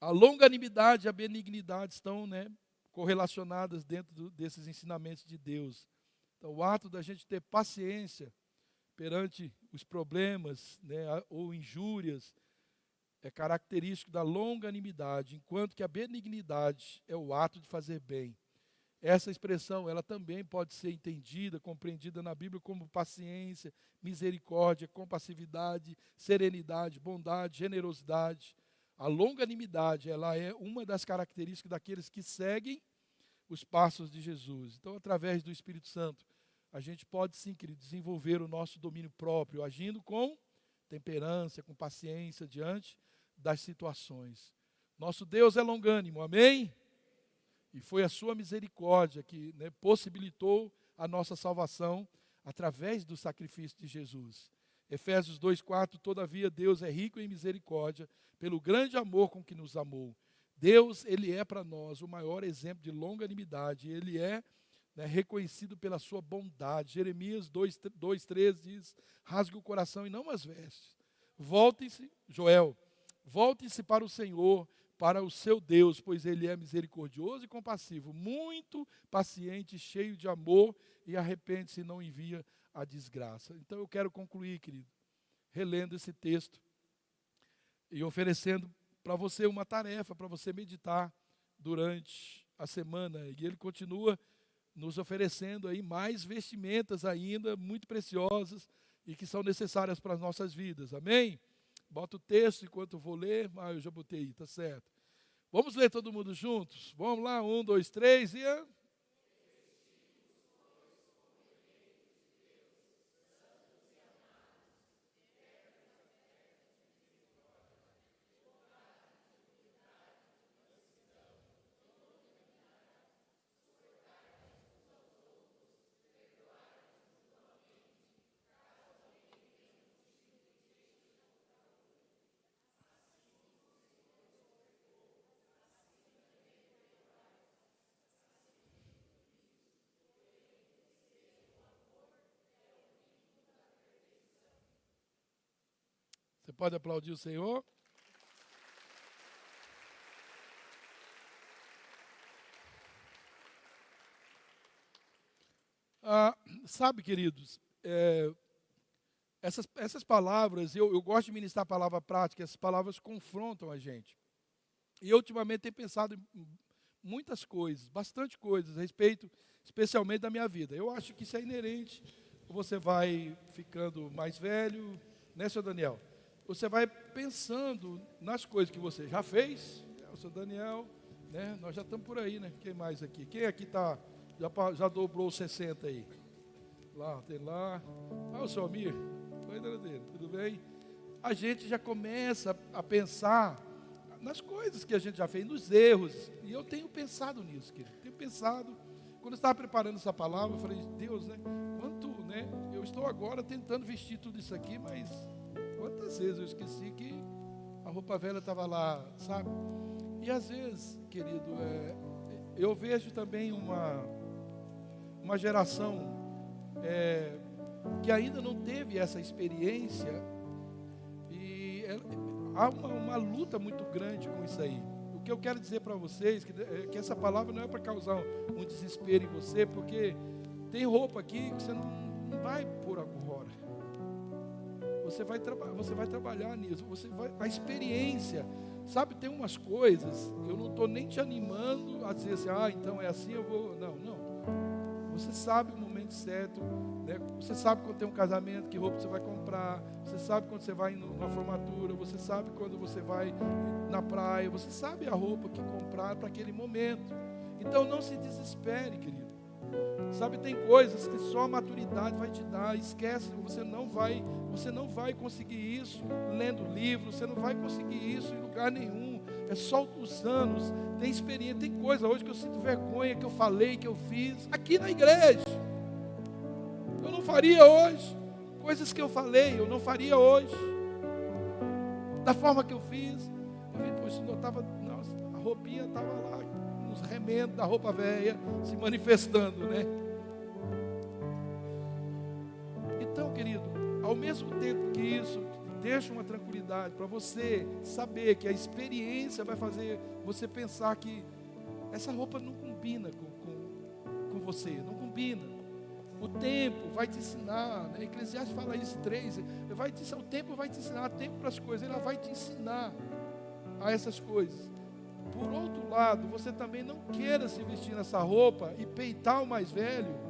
A longanimidade e a benignidade estão correlacionadas dentro desses ensinamentos de Deus. Então, o ato da gente ter paciência perante os problemas ou injúrias é característico da longanimidade, enquanto que a benignidade é o ato de fazer bem. Essa expressão, ela também pode ser entendida, compreendida na Bíblia como paciência, misericórdia, compassividade, serenidade, bondade, generosidade. A longanimidade, ela é uma das características daqueles que seguem os passos de Jesus. Então, através do Espírito Santo, a gente pode sim, querido, desenvolver o nosso domínio próprio, agindo com temperança, com paciência diante das situações. Nosso Deus é longânimo, amém? E foi a sua misericórdia que, né, possibilitou a nossa salvação através do sacrifício de Jesus. Efésios 2,4, todavia Deus é rico em misericórdia, pelo grande amor com que nos amou. Deus, Ele é para nós o maior exemplo de longanimidade, Ele é, né, reconhecido pela sua bondade. Jeremias 2,13 diz, rasgue o coração e não as vestes. Voltem-se, Joel, voltem-se para o Senhor, para o seu Deus, pois Ele é misericordioso e compassivo, muito paciente, cheio de amor, e arrepende-se e não envia a desgraça. Então eu quero concluir, querido, relendo esse texto e oferecendo para você uma tarefa, para você meditar durante a semana. E ele continua nos oferecendo aí mais vestimentas ainda muito preciosas e que são necessárias para as nossas vidas. Amém? Bota o texto enquanto eu vou ler. Eu já botei, tá certo. Vamos ler todo mundo juntos? Vamos lá, 1, 2, 3 e... Você pode aplaudir o Senhor? Sabe, queridos, essas palavras, eu gosto de ministrar a palavra prática, essas palavras confrontam a gente. E eu ultimamente tenho pensado em muitas coisas, bastante coisas, a respeito, especialmente da minha vida. Eu acho que isso é inerente. Você vai ficando mais velho, né, seu Daniel? Você vai pensando nas coisas que você já fez. O seu Daniel, né? Nós já estamos por aí, né? Quem mais aqui? Quem aqui já dobrou os 60 aí? Lá, tem lá. O seu Amir. Oi, dona dele, tudo bem? A gente já começa a pensar nas coisas que a gente já fez, nos erros. E eu tenho pensado nisso, querido. Tenho pensado. Quando eu estava preparando essa palavra, eu falei, Deus, né? Quanto, né? Eu estou agora tentando vestir tudo isso aqui, mas quantas vezes eu esqueci que a roupa velha estava lá, sabe? E às vezes, querido, eu vejo também uma geração que ainda não teve essa experiência e há uma luta muito grande com isso aí. O que eu quero dizer para vocês que essa palavra não é para causar um desespero em você, porque tem roupa aqui que você não vai pôr agora. Você vai trabalhar nisso. A experiência, sabe, tem umas coisas, eu não estou nem te animando a dizer assim, então é assim, eu vou. Não. Você sabe o momento certo, né? Você sabe quando tem um casamento, que roupa você vai comprar. Você sabe quando você vai numa formatura. Você sabe quando você vai na praia. Você sabe a roupa que comprar para aquele momento. Então não se desespere, querido. Sabe, tem coisas que só a maturidade vai te dar. Esquece, você não vai conseguir isso lendo livros, você não vai conseguir isso em lugar nenhum. É só os anos, tem experiência, tem coisa hoje que eu sinto vergonha, que eu falei, que eu fiz, aqui na igreja. Eu não faria hoje. Coisas que eu falei, eu não faria hoje. Da forma que eu fiz. Eu vi, poxa, a roupinha estava lá, os remendos da roupa velha se manifestando, né? Então, querido, ao mesmo tempo que isso deixa uma tranquilidade para você saber que a experiência vai fazer você pensar que essa roupa não combina com você, não combina. O tempo vai te ensinar, né? Eclesiastes fala isso 3, o tempo vai te ensinar, tempo para as coisas, ele vai te ensinar a essas coisas. por outro lado, você também não queira se vestir nessa roupa e peitar o mais velho,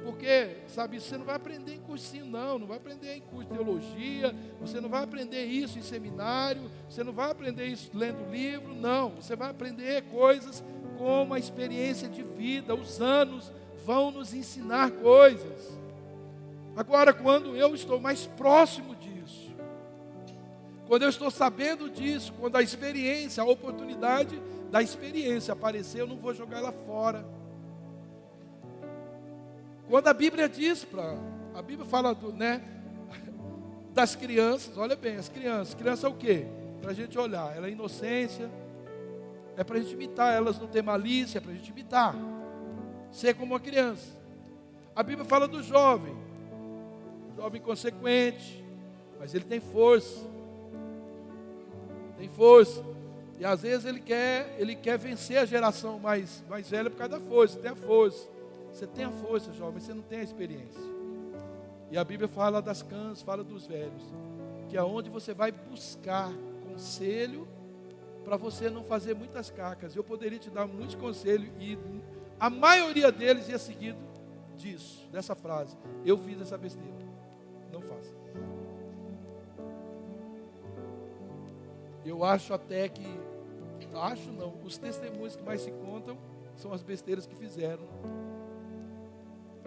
porque, sabe, você não vai aprender em cursinho, não vai aprender em curso de teologia, você não vai aprender isso em seminário, você não vai aprender isso lendo livro, não, você vai aprender coisas como a experiência de vida, os anos vão nos ensinar coisas. Agora, quando eu estou mais próximo disso, quando eu estou sabendo disso, quando a experiência, a oportunidade da experiência aparecer, eu não vou jogar ela fora. Quando a Bíblia diz a Bíblia fala das crianças, olha bem, as crianças. Criança é o quê? Para a gente olhar, ela é inocência, é para a gente imitar, elas não têm malícia, é para a gente imitar, ser como uma criança. A Bíblia fala do jovem consequente, mas ele tem força, e às vezes ele quer vencer a geração mais velha por causa da força, tem a força. Você tem a força, jovem, mas você não tem a experiência. E a Bíblia fala das cãs, fala dos velhos, que é onde você vai buscar conselho para você não fazer muitas cacas. Eu poderia te dar muitos conselhos e a maioria deles ia seguido dessa frase: eu fiz essa besteira, não faça. Eu acho até que, os testemunhos que mais se contam são as besteiras que fizeram.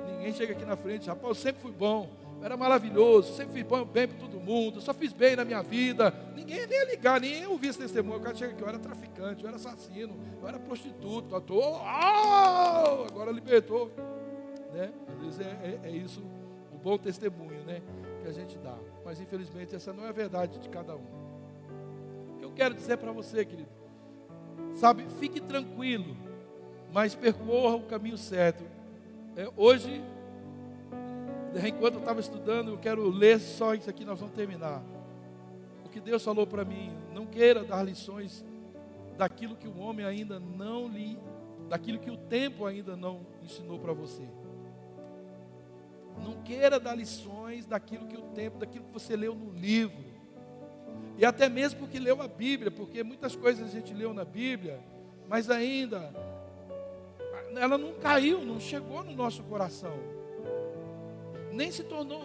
Ninguém chega aqui na frente, rapaz, eu sempre fui bom, eu era maravilhoso, sempre fiz bem para todo mundo, só fiz bem na minha vida. Ninguém nem ia ligar, nem ia ouvir esse testemunho. O cara chega aqui, eu era traficante, eu era assassino, eu era prostituto, agora libertou. Né? Às vezes é isso, o bom testemunho, né, que a gente dá. Mas infelizmente essa não é a verdade de cada um. O que eu quero dizer para você, querido, sabe, fique tranquilo, mas percorra o caminho certo. Hoje, enquanto eu estava estudando, eu quero ler só isso aqui, nós vamos terminar. O que Deus falou para mim: não queira dar lições daquilo que o homem ainda daquilo que o tempo ainda não ensinou para você. Não queira dar lições daquilo que daquilo que você leu no livro. E até mesmo porque leu a Bíblia, porque muitas coisas a gente leu na Bíblia, mas ainda ela não caiu, não chegou no nosso coração. Não se tornou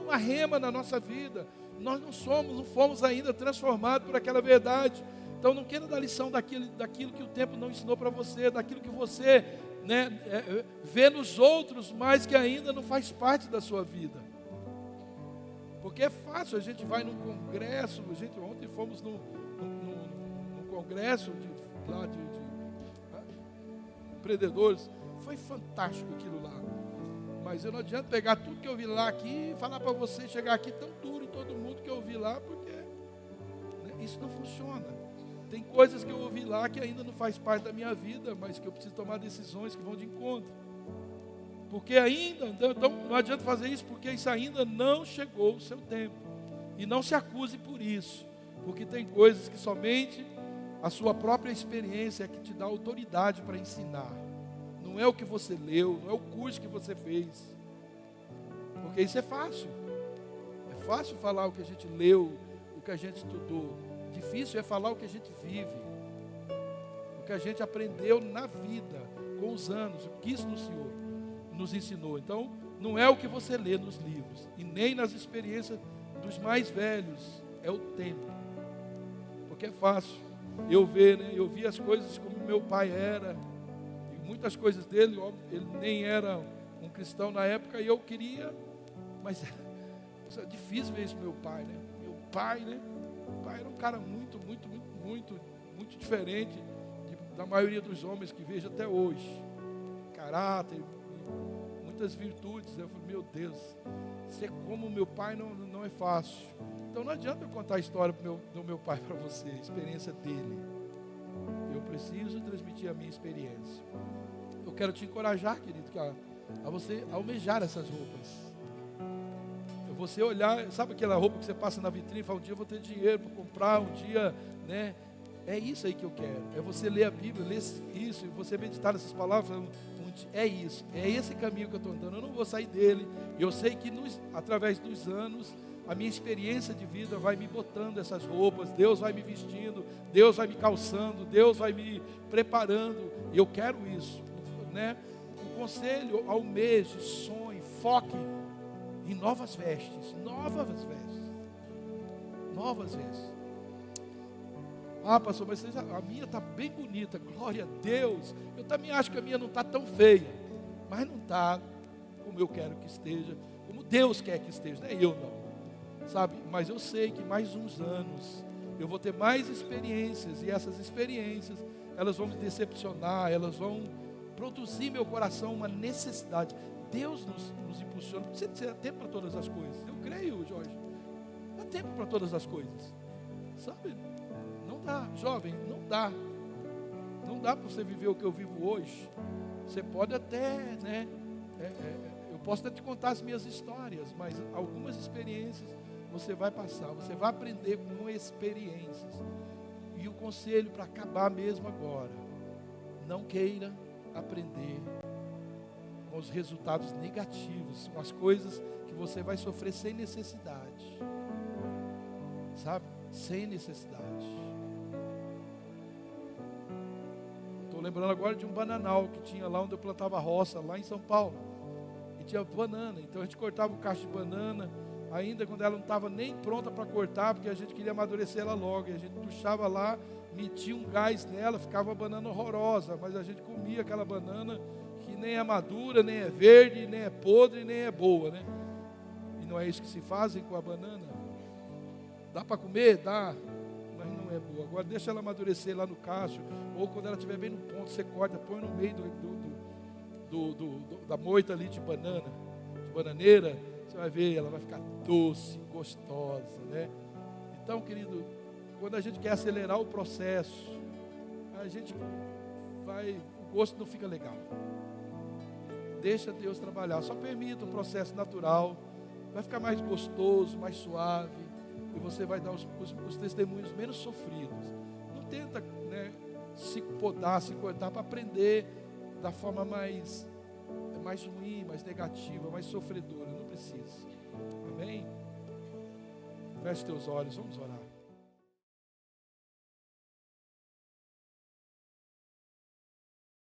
uma rema na nossa vida. Nós não fomos ainda transformados por aquela verdade. Então não queira dar lição daquilo que o tempo não ensinou para você, daquilo que você vê nos outros, mas que ainda não faz parte da sua vida. Porque é fácil, a gente vai num congresso, ontem fomos num congresso de empreendedores, foi fantástico aquilo lá. Mas eu não adianta pegar tudo que eu vi lá aqui e falar para você chegar aqui tão duro todo mundo que eu vi lá, porque isso não funciona. Tem coisas que eu ouvi lá que ainda não faz parte da minha vida, mas que eu preciso tomar decisões que vão de encontro. Porque ainda, então não adianta fazer isso, porque isso ainda não chegou o seu tempo. E não se acuse por isso, porque tem coisas que somente a sua própria experiência é que te dá autoridade para ensinar. Não é o que você leu, não é o curso que você fez. Porque isso é fácil. É fácil falar o que a gente leu, o que a gente estudou. Difícil é falar o que a gente vive. O que a gente aprendeu na vida, com os anos, o que isso no Senhor nos ensinou. Então, não é o que você lê nos livros, e nem nas experiências dos mais velhos, é o tempo. Porque é fácil eu vi as coisas como meu pai era, e muitas coisas dele, ele nem era um cristão na época, e eu queria, mas é difícil ver isso meu pai, né? Meu pai era um cara muito diferente da maioria dos homens que vejo até hoje. Caráter, muitas virtudes. Eu falei, meu Deus, ser como meu pai não é fácil. Então não adianta eu contar a história do meu pai para você, a experiência dele. Eu preciso transmitir a minha experiência. Eu quero te encorajar, querido, a você almejar essas roupas. Você olhar, sabe aquela roupa que você passa na vitrine e fala, um dia eu vou ter dinheiro para comprar, um dia, né? É isso aí que eu quero. É você ler a Bíblia, ler isso, e você meditar nessas palavras, é isso, é esse caminho que eu estou andando, eu não vou sair dele. Eu sei que através dos anos, a minha experiência de vida vai me botando essas roupas, Deus vai me vestindo, Deus vai me calçando, Deus vai me preparando, e eu quero isso, né? O conselho ao mês, sonhe, foque em novas vestes, novas vestes, novas vestes. Ah, pastor, mas a minha está bem bonita, glória a Deus. Eu também acho que a minha não está tão feia, mas não está como eu quero que esteja, como Deus quer que esteja, não é eu não, sabe? Mas eu sei que mais uns anos eu vou ter mais experiências, e essas experiências, elas vão me decepcionar, elas vão produzir meu coração uma necessidade. Deus nos impulsiona, precisa ter tempo para todas as coisas. Eu creio, Jorge, dá tempo para todas as coisas, sabe? Não dá, jovem, não dá. Não dá para você viver o que eu vivo hoje. Você pode até, né? Eu posso até te contar as minhas histórias, mas algumas experiências você vai passar, você vai aprender com experiências. E o conselho para acabar mesmo agora: não queira aprender com os resultados negativos, com as coisas que você vai sofrer sem necessidade, sabe? Sem necessidade. Estou lembrando agora de um bananal que tinha lá onde eu plantava roça, lá em São Paulo, e tinha banana. Então a gente cortava o cacho de banana, ainda quando ela não estava nem pronta para cortar, porque a gente queria amadurecer ela logo, e a gente puxava lá, metia um gás nela, ficava uma banana horrorosa, mas a gente comia aquela banana que nem é madura, nem é verde, nem é podre, nem é boa, né? E não é isso que se fazem com a banana. Dá para comer? Dá, mas não é boa. Agora deixa ela amadurecer lá no cacho, ou quando ela estiver bem no ponto, você corta, põe no meio da moita ali de banana, de bananeira, você vai ver, ela vai ficar doce, gostosa, né? Então, querido, quando a gente quer acelerar o processo, a gente vai, o gosto não fica legal. Deixa Deus trabalhar, só permita o processo natural, vai ficar mais gostoso, mais suave, e você vai dar os testemunhos menos sofridos. Não tenta, né, se podar, se cortar para aprender da forma mais ruim, mais negativa, mais sofredora. Não precisa. Amém? Feche teus olhos, vamos orar.